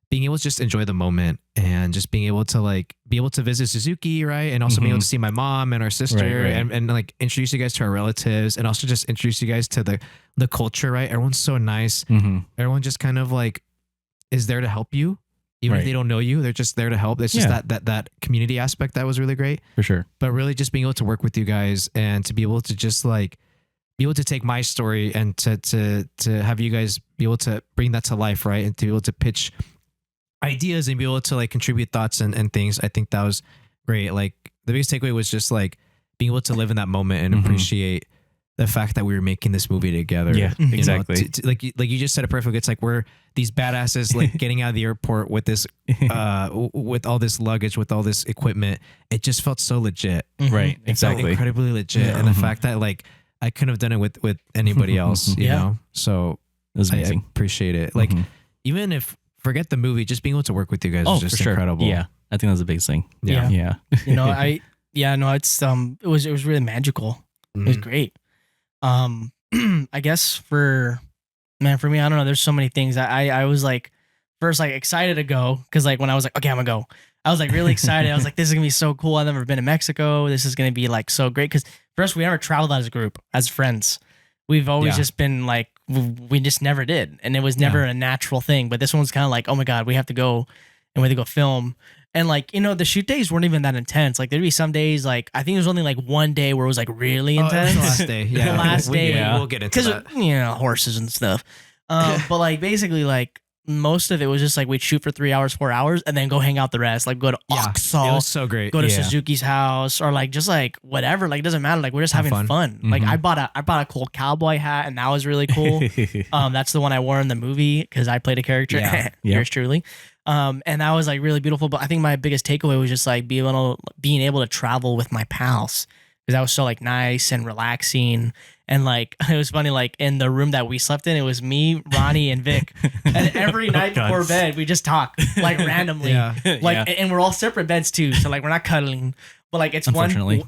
being able to just enjoy the moment, and just being able to visit Suzuki, right? And also being able to see my mom and our sister, Right. And like introduce you guys to our relatives, and also just introduce you guys to the culture, right? Everyone's so nice. Everyone just kind of like is there to help you, even if they don't know you. They're just there to help. It's just that community aspect that was really great, For sure. but really just being able to work with you guys, and to be able to just like be able to take my story and to have you guys be able to bring that to life, right? And to be able to pitch ideas and be able to like contribute thoughts and things. I think that was great. Like the biggest takeaway was just like being able to live in that moment and appreciate the fact that we were making this movie together. Yeah, you know, exactly. like you just said it perfectly. It's like we're these badasses like getting out of the airport with this with all this luggage, with all this equipment. It just felt so legit. Right. It felt Exactly. incredibly legit. And the fact that like I couldn't have done it with anybody else, you know? So It was I amazing. appreciate it. Like even if forget the movie, just being able to work with you guys was just for sure. incredible. Yeah. I think that's the biggest thing. Yeah. Yeah. You know, it's it was really magical. It was great. I guess for me, I don't know. There's so many things. I was like first like excited to go, because like when I was like, okay, I'm gonna go, I was like really excited. I was like, this is gonna be so cool. I've never been to Mexico. This is gonna be like so great, because first we never traveled as a group, as friends. We've always just been like, we just never did, and it was never a natural thing. But this one was kind of like, oh my god, we have to go, and we have to go film. And like, you know, the shoot days weren't even that intense. Like there'd be some days, like I think it was only like one day where it was like really intense. The last day. Yeah. The last day. We'll get into that. Because, you know, horses and stuff. But like basically like most of it was just like we'd shoot for 3 hours, 4 hours, and then go hang out the rest. Like go to It Oxaw, was so great. go to Yeah. Suzuki's house, or like just like whatever. Like it doesn't matter. Like we're just Have having fun. fun. Like Mhm. I bought a cool cowboy hat, and that was really cool. That's the one I wore in the movie because I played a character. Yeah. Yours truly. And that was like really beautiful. But I think my biggest takeaway was just like being able to travel with my pals, because that was so like nice and relaxing. And like it was funny, like in the room that we slept in, it was me, Ronnie, and Vic. And every night God. before bed, we just talk like randomly. Yeah. Like, Yeah. and we're all separate beds too. So like we're not cuddling, but like it's one. Unfortunately.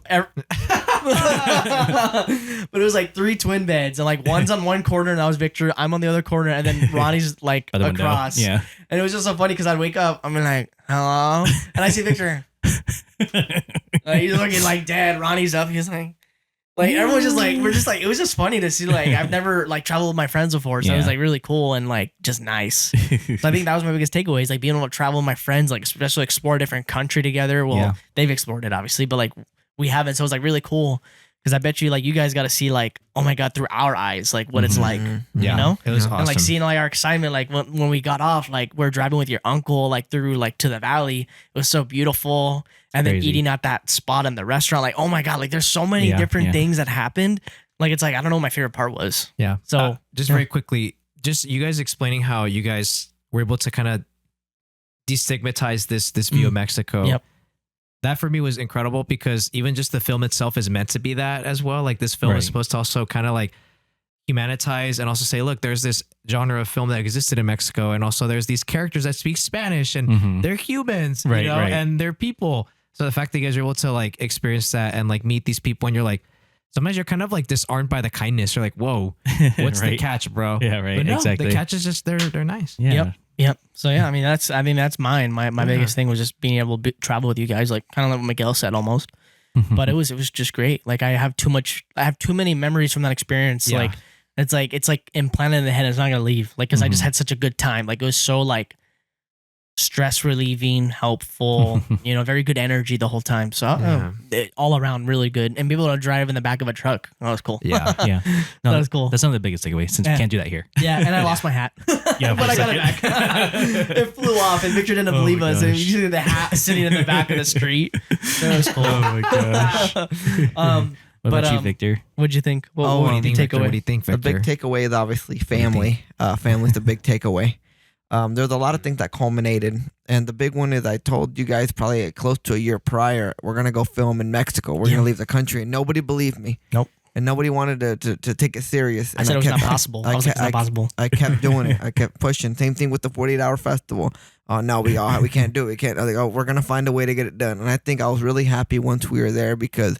But it was like 3 twin beds, and like one's on one corner, and that was Victor. I'm on the other corner, and then Ronnie's like By the window. across. Yeah. And it was just so funny because I'd wake up, I'm like, hello, and I see Victor. He's looking like dead. Ronnie's up. He's like everyone's just like, we're just like, it was just funny to see. Like I've never like traveled with my friends before, so it was Yeah. like really cool and like just nice. So I think that was my biggest takeaway, is like being able to travel with my friends, like especially explore a different country together. Well, Yeah. they've explored it obviously, but like we haven't. So it was like really cool, because I bet you like you guys got to see like, oh my God, through our eyes, like what it's Mhm. like. Yeah. know? It was And, awesome. And like seeing like our excitement, like when we got off, like we're driving with your uncle, like through like to the valley. It was so beautiful. And then Crazy. eating at that spot in the restaurant, like, oh my God, like there's so many Yeah, different yeah. things that happened. Like it's like, I don't know what my favorite part was. Yeah. So Just yeah. very quickly, just you guys explaining how you guys were able to kind of destigmatize this view of Mexico. Yep. That for me was incredible, because even just the film itself is meant to be that as well. Like this film Right. is supposed to also kind of like humanitize and also say, look, there's this genre of film that existed in Mexico, and also there's these characters that speak Spanish, and Mhm. they're humans, Right, you know, right. and they're people. So the fact that you guys are able to like experience that and like meet these people, and you're like, sometimes you're kind of like disarmed by the kindness. You're like, whoa, what's the Right. catch, bro? Yeah, right. But no, Exactly. the catch is just they're nice. Yeah. Yep. So yeah, I mean that's mine. My biggest thing was just being able to travel with you guys, like kind of like what Miguel said almost. But it was just great. Like I have too many memories from that experience. Yeah. Like it's like implanted in the head. It's not gonna leave. Like because I just had such a good time. Like it was so like stress relieving, helpful. Very good energy the whole time. So all around really good. And be able to drive in the back of a truck. That was cool. Yeah. Yeah. No, That was cool. That's not the biggest takeaway, since Yeah. you can't do that here. Yeah, and I lost my hat. Yeah, but I got it back. it flew off, and Victor didn't Oh believe my us. And gosh. you see the hat sitting in the back of the street. That was cool. Oh my gosh. What But, about you, Victor? What'd you think? What Oh, what What do you did think, you take Victor? What do away? you think, The Victor? big takeaway is obviously do you family. Family's the big takeaway. There's a lot of things that culminated, and the big one is I told you guys probably close to a year prior, we're gonna go film in Mexico. We're Yeah. gonna leave the country, and nobody believed me. Nope. And nobody wanted to take it serious. I And said it was kept- not possible. I was like, it's not possible. I kept doing it. I kept pushing. Same thing with the 48-hour festival. Oh no, we can't do it. We can't. I was like, oh, we're gonna find a way to get it done. And I think I was really happy once we were there, because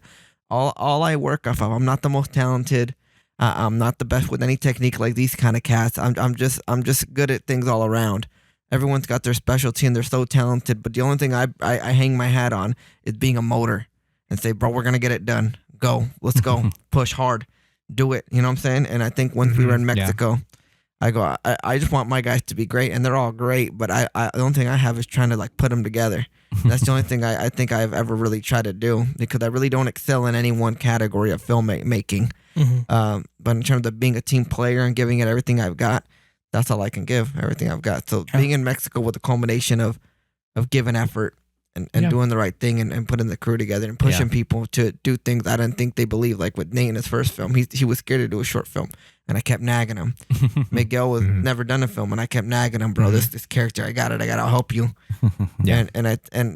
all I work off of. I'm not the most talented. I'm not the best with any technique like these kind of cats. I'm just good at things all around. Everyone's got their specialty and they're so talented. But the only thing I hang my hat on is being a motor and say, bro, we're gonna get it done. Go, let's go, push hard, do it. You know what I'm saying? And I think once we were in Mhm, yeah. Mexico, I go, I just want my guys to be great, and they're all great. But the only thing I have is trying to like put them together. That's the only thing I think I've ever really tried to do, because I really don't excel in any one category of filmmaking. Mhm. But in terms of being a team player and giving it everything I've got, that's all I can give, everything I've got. So being in Mexico with the culmination of giving effort and Yeah. doing the right thing and putting the crew together and pushing people to do things I didn't think they believed. Like with Nate in his first film, he was scared to do a short film, and I kept nagging him. Miguel was never done a film, and I kept nagging him, bro. This character, I got it. I'll help you. Yeah. And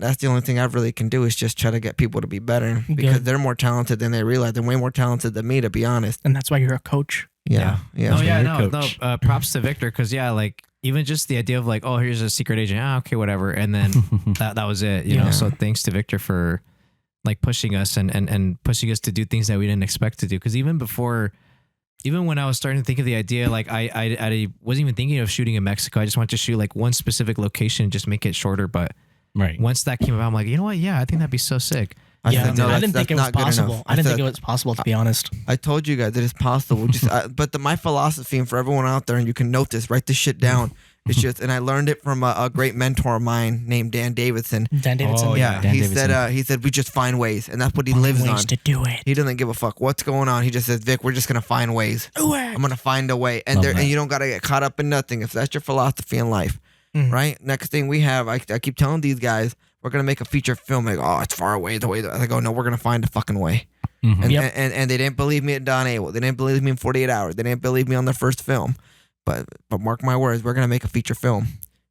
that's the only thing I really can do, is just try to get people to be better, because Good. they're more talented than they realize. They're way more talented than me, to be honest. And that's why you're a coach. Yeah. Oh yeah, You're a no. coach. Props to Victor, because like even just the idea of like, oh, here's a secret agent. Okay, whatever, and then that was it. You know. Yeah. So thanks to Victor for like pushing us and pushing us to do things that we didn't expect to do. Because even when I was starting to think of the idea, like I wasn't even thinking of shooting in Mexico. I just wanted to shoot like one specific location, just make it shorter. But Right. once that came about, I'm like, you know what? Yeah, I think that'd be so sick. I Yeah, said, no, I that's- didn't think it that's was not good enough. possible. I didn't think said- it was possible, to be honest. I told you guys it is possible. Just, my philosophy, and for everyone out there, and you can note this, write this shit down, It's just, and I learned it from a great mentor of mine named Dan Davidson. Dan Davidson. Oh, Yeah, Dan he Davidson. said we just find ways, and that's what he lives ways on. to do it. He doesn't give a fuck what's going on. He just says, Vic, we're just gonna find ways. Do it. I'm gonna find a way, and Love there, and that. you don't gotta get caught up in nothing if that's your philosophy in life, Mhm. right? Next thing we have, I keep telling these guys we're gonna make a feature film. Like, oh, it's far away. The way that I go, no, we're gonna find a fucking way. Mhm. And, Yep. and they didn't believe me at Don Abel. They didn't believe me in 48 Hours. They didn't believe me on the first film. But mark my words, we're gonna make a feature film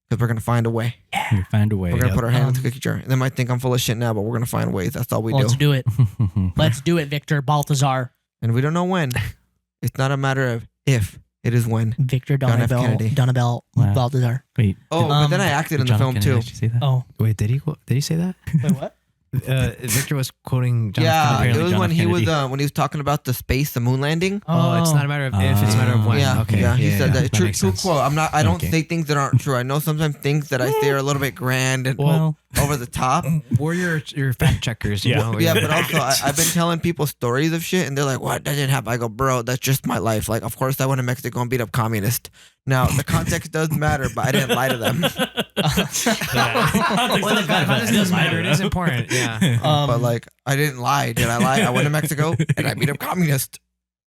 because we're gonna find a way. We find a way. We're gonna Yep. put our hand in the cookie jar. They might think I'm full of shit now, but we're gonna find ways. That's all we do. Let's do it. Let's do it, Victor Baltazar. And we don't know when. It's not a matter of if, it is when. Victor John F. Don Kennedy. Abel Wow. Baltazar. Wait. Oh, but then I acted in the John film Kennedy, too. Did you say that? Oh, Wait, did he say that? wait, what? Victor was quoting John F. Yeah, Kennedy. it was John when F. he was Kennedy. when he was talking about the space, the moon landing. Oh, it's not a matter of if, it's a matter of when. Yeah, Okay. yeah. He said that. True makes true sense. quote. I don't Okay. say things that aren't true. I know sometimes things that I say are a little bit grand and Well, over the top. we're your fact checkers, you Yeah. know? Yeah, but also I've been telling people stories of shit, and they're like, "What? That didn't happen." I go, "Bro, that's just my life. Like, of course I went to Mexico and beat up communists. Now the context does matter, but I didn't lie to them. Well, the context does matter. It is important. Yeah. But like, I didn't lie. Did I lie? I went to Mexico and I beat up communists.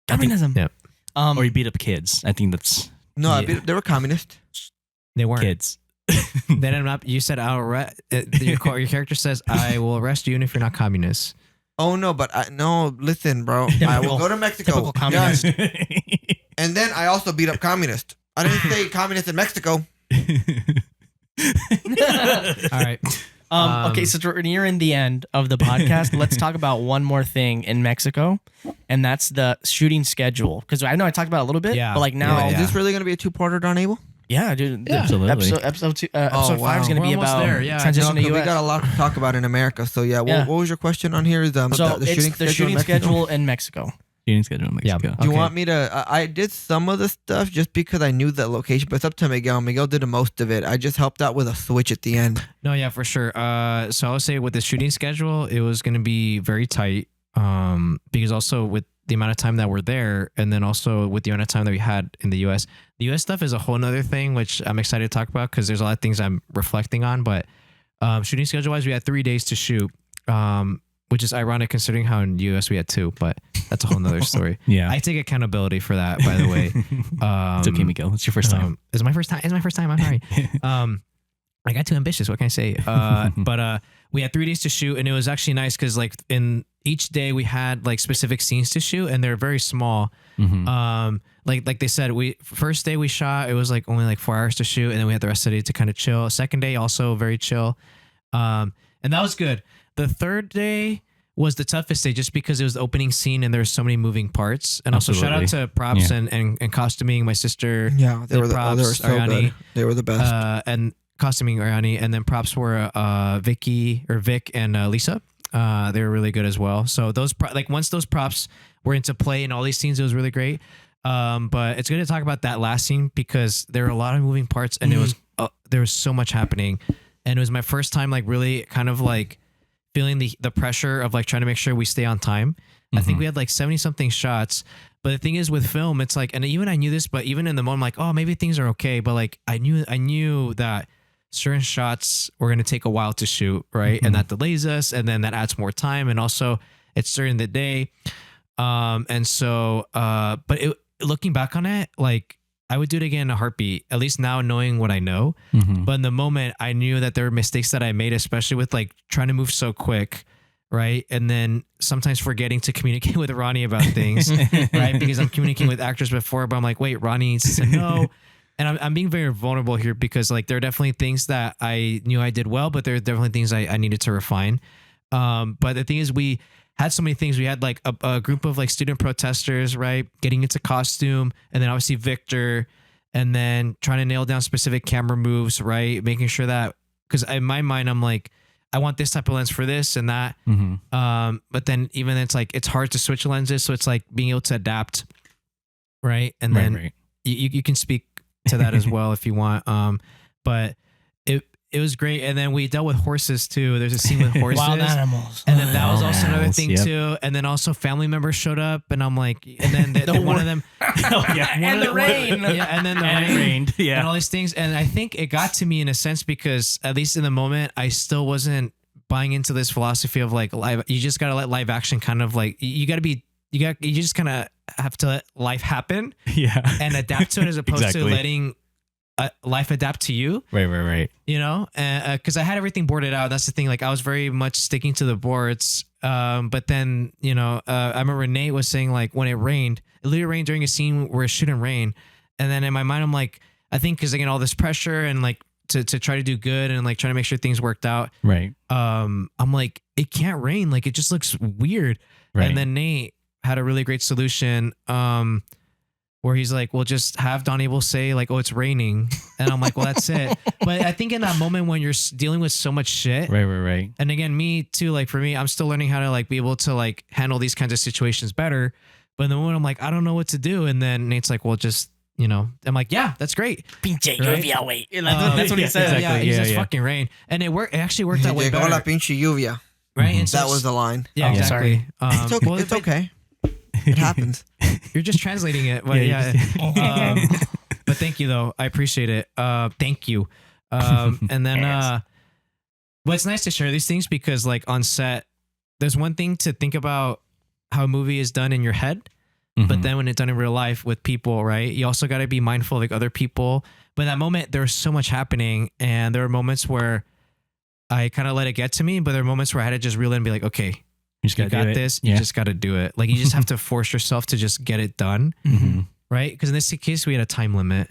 Communism. Yep. Or you beat up kids. I think that's No, I Yeah. beat, they were communists. They weren't. kids. Then I'm not. You said I'll arrest. Your character says I will arrest you even if you're not communist. Oh no, but no. Listen, bro. I Typical- will go to Mexico. typical communist. Yes. And then I also beat up communists. I didn't say communists in Mexico. All right. Okay, so we're nearing the end of the podcast. Let's talk about one more thing in Mexico, and that's the shooting schedule. Because I know I talked about it a little bit, Yeah. but like now, Yeah. Is this really going to be a two-parter, Don Abel? yeah, dude, Yeah, absolutely. Episode 5 is wow. going to We're be almost about there, yeah. transition No, to 'cause we US. got a lot to talk about in America. So yeah, Yeah. what was your question on here? Is so the it's the shooting in Mexico? schedule in Mexico. Shooting schedule in Mexico. Yeah. Do you Okay. want me to? I did some of the stuff just because I knew the location, but it's up to Miguel. Miguel did the most of it. I just helped out with a switch at the end. No, yeah, for sure. So I'll say with the shooting schedule, it was going to be very tight. Because also with the amount of time that we're there, and then also with the amount of time that we had in the U.S. The U.S. stuff is a whole nother thing, which I'm excited to talk about because there's a lot of things I'm reflecting on. But shooting schedule wise, we had 3 days to shoot, which is ironic considering how in the U.S. we had 2. But that's a whole nother story. Yeah. I take accountability for that, by the way. It's okay, Miguel. It's your first time. It's my first time. It's my first time. I'm sorry. I got too ambitious. What can I say? But we had 3 days to shoot, and it was actually nice because like in each day we had like specific scenes to shoot, and they're very small. Mhm. Like they said, first day we shot, it was like only like 4 hours to shoot, and then we had the rest of the day to kind of chill. Second day also very chill, and that was good. The third day was the toughest day just because it was the opening scene and there's so many moving parts. And also shout out Absolutely. to props Yeah. and costuming. My sister, Yeah, they The were they were props, so Ariani. good. They were the best. and costuming Ariani, and then props were Vic and Lisa. They were really good as well. So those once those props were into play in all these scenes, it was really great. But it's good to talk about that last scene because there were a lot of moving parts, and it was there was so much happening, and it was my first time like really kind of like feeling the pressure of like trying to make sure we stay on time. I think we had like 70 something shots. But the thing is with film, it's like, and even I knew this, but even in the moment, I'm like, oh, maybe things are okay. But like, I knew that certain shots were going to take a while to shoot. Right. And that delays us. And then that adds more time. And also it's during the day. And so, but looking back on it, like I would do it again in a heartbeat, at least now knowing what I know. Mhm. But in the moment, I knew that there were mistakes that I made, especially with like trying to move so quick, right? And then sometimes forgetting to communicate with Ronnie about things, right? Because I'm communicating with actors before, but I'm like, wait, Ronnie needs to know. And I'm being very vulnerable here because like there are definitely things that I knew I did well, but there are definitely things I needed to refine. But the thing is, we had so many things. We had like a group of like student protesters, right? Getting into costume, and then obviously Victor, and then trying to nail down specific camera moves, right? Making sure that, because in my mind, I'm like, I want this type of lens for this and that. Mhm. But then even it's like, it's hard to switch lenses. So it's like being able to adapt, right? And then Right. you can speak to that as well if you want. But it was great. And then we dealt with horses too. There's a scene with horses. Wild animals. And then that was Oh, also another animals, thing yep. too. And then also family members showed up, and I'm like, and then one of them, Oh yeah. And the rain. yeah, and then the And it rain. rained. Yeah. And all these things. And I think it got to me in a sense because at least in the moment, I still wasn't buying into this philosophy of like live. You just got to let live action kind of like, you just kind of have to let life happen Yeah. and adapt to it as opposed Exactly. to letting life adapt to you, Right. you know? Because I had everything boarded out. That's the thing. Like I was very much sticking to the boards. But then, I remember Nate was saying like when it rained, it literally rained during a scene where it shouldn't rain. And then in my mind, I'm like, I think because again, all this pressure and like to try to do good and like trying to make sure things worked out. Right. I'm like, it can't rain. Like it just looks weird. Right. And then Nate had a really great solution. Where he's like, well, just have Don Abel say like, oh, it's raining. And I'm like, well, that's it. But I think in that moment when you're dealing with so much shit, Right. and again, me too, like for me, I'm still learning how to like be able to like handle these kinds of situations better. But in the moment I'm like, I don't know what to do. And then Nate's like, well, just, I'm like, yeah, that's great. Pinche Right? lluvia, güey. That's what he yeah, said. exactly. Yeah, he's Yeah, just yeah. fucking rain. And it actually worked out way Llegó la better. pinche lluvia. Right? And so That was the line. yeah, Oh, exactly. It's okay. well, It's okay. It happens. You're just translating it. But Yeah, yeah. But thank you though. I appreciate it. Thank you. And then well, it's nice to share these things because like on set, there's one thing to think about how a movie is done in your head, but then when it's done in real life with people, right? You also got to be mindful of like other people. But in that moment, there was so much happening, and there were moments where I kind of let it get to me, but there were moments where I had to just reel in and be like, okay, You just you gotta got do it. this. Yeah. You just got to do it. Like you just have to force yourself to just get it done. Mm-hmm. Right? Because in this case, we had a time limit,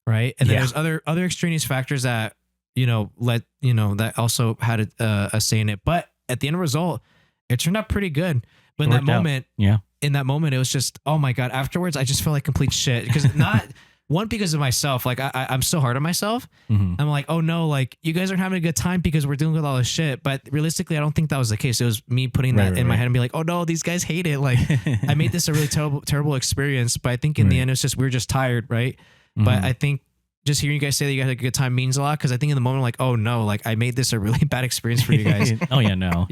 right? And then Yeah. there's other extraneous factors that that also had a say in it. But at the end result, it turned out pretty good. But in that Worked out. moment, Yeah. it was just, oh my god. Afterwards, I just felt like complete shit because not one because of myself. Like I'm so hard on myself. Mm-hmm. I'm like, oh no, like you guys aren't having a good time because we're dealing with all this shit. But realistically, I don't think that was the case. It was me putting that in my head and be like, oh no, these guys hate it. Like I made this a really terrible experience. But I think in the Right. end, it's just we were just tired, right? But I think just hearing you guys say that you had a good time means a lot because I think in the moment, like, oh no, like I made this a really bad experience for you guys. Oh yeah, no.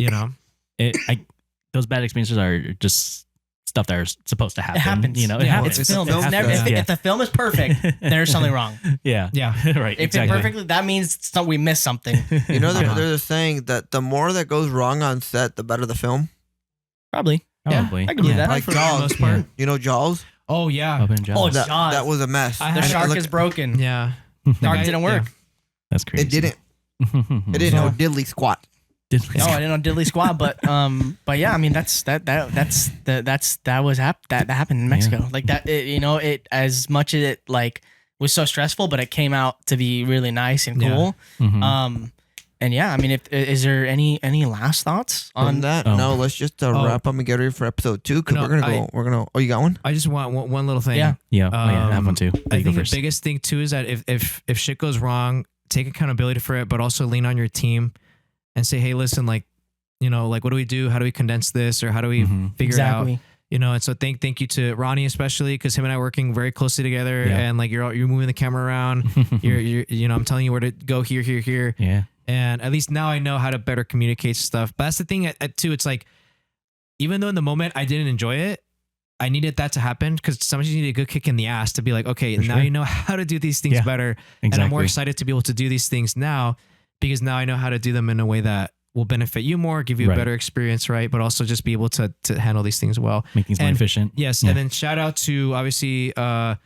Those bad experiences are just stuff that are supposed to happen. It happens. You know, it Yeah, happens. It's a film. film It's never, fest. if the film is perfect, there's something wrong. Yeah. Yeah. Right. If exactly. it perfectly, that means we missed something. You know, Uh-huh. there's a saying that the more that goes wrong on set, the better the film. Probably. Probably. I can believe that. Like for the Jaws. most part. You know Jaws? Oh yeah. Open jaws. Oh, That, Jaws. that was a mess. I The had- shark look- is broken. Yeah. The arc didn't work. That's crazy. It didn't. It didn't know diddly squat. No, I didn't know diddly squat, but yeah, I mean that happened in Mexico. Like that, it as much as it like was so stressful, but it came out to be really nice and cool. Mhm. And yeah, I mean, is there any last thoughts On on that, Oh. no, let's just wrap up and get ready for episode 2 because No, we're gonna. Oh, you got one? I just want one little thing. Yeah. Yeah. Oh, yeah. I have one too. I You go think the first. biggest thing too is that if shit goes wrong, take accountability for it, but also lean on your team and say, hey, listen, like, like what do we do? How do we condense this, or how do we Mhm. figure it out? exactly? And so thank you to Ronnie especially because him and I are working very closely together, Yeah. and like you're moving the camera around. you're I'm telling you where to go here, Yeah. and at least now I know how to better communicate stuff. But that's the thing too. It's like even though in the moment I didn't enjoy it, I needed that to happen because sometimes you need a good kick in the ass to be like, okay, For now sure. you know how to do these things Yeah, better. Exactly. And I'm more excited to be able to do these things now because now I know how to do them in a way that will benefit you more, give you a Right. better experience, right? But also just be able to handle these things well. Make things more and- efficient. Yes. Yeah. And then shout out to obviously our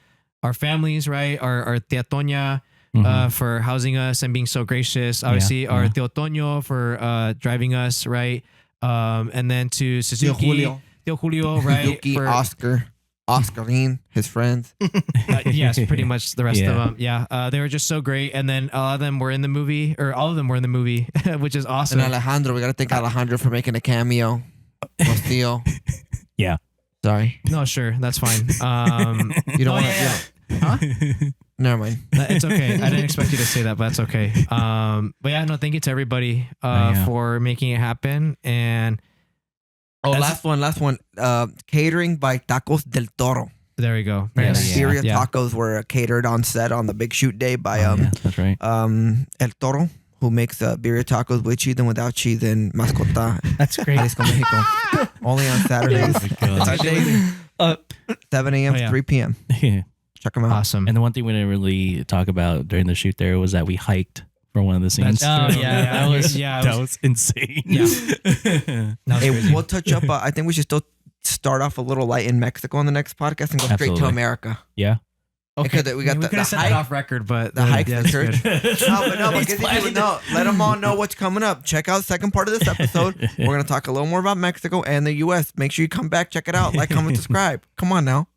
families, right? Our Tia Toña Mhm. for housing us and being so gracious. Obviously our yeah. Tio Toño for driving us, right? And then to Suzuki, Julio. Tio Julio, right? Yuki, For- Oscarine, his friends. yes, pretty much the rest Yeah. of them. Yeah, they were just so great, and then a lot of them were in the movie, or all of them were in the movie, which is awesome. And Alejandro, we gotta thank Alejandro for making a cameo. Rocío. Yeah. Sorry. No, sure, that's fine. You don't Oh, want to. yeah, Huh? Never mind. it's okay. I didn't expect you to say that, but that's okay. But yeah, no, thank you to everybody Yeah. for making it happen. And Oh, That's- last one. Catering by Tacos del Toro. there we go. Yeah, Yes. yeah. Syria tacos were catered on set on the big shoot day by Oh, yeah, that's right. El Toro, who makes birria tacos with cheese and without cheese in Mascota, That's great. Jalisco, Mexico. Only on Saturdays. Oh my God. 7 a.m. Oh, yeah. 3 p.m. Check them out. Awesome. And the one thing we didn't really talk about during the shoot there was that we hiked for one of the scenes. That's Oh, yeah, that was- that was insane. Yeah. That was Hey, crazy. we'll touch up. I think we should still start off a little light in Mexico on the next podcast and go straight to Absolutely. America. Yeah. Okay, we got we the could have said that hike. off record, but The hike yeah, to that's church. good. No, He's because planning let them all know what's coming up. Check out the second part of this episode. We're gonna talk a little more about Mexico and the U.S. Make sure you come back, check it out, like, comment, subscribe. Come on now.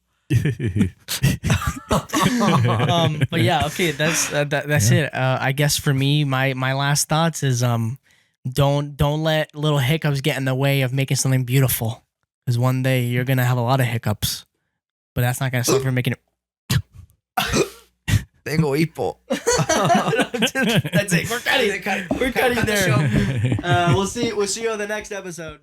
But yeah, okay, that's it. I guess for me, my last thoughts is don't let little hiccups get in the way of making something beautiful. Because one day you're gonna have a lot of hiccups, but that's not gonna stop you from making it. Tengo hipo. That's it. We're cutting there. We'll see you on the next episode.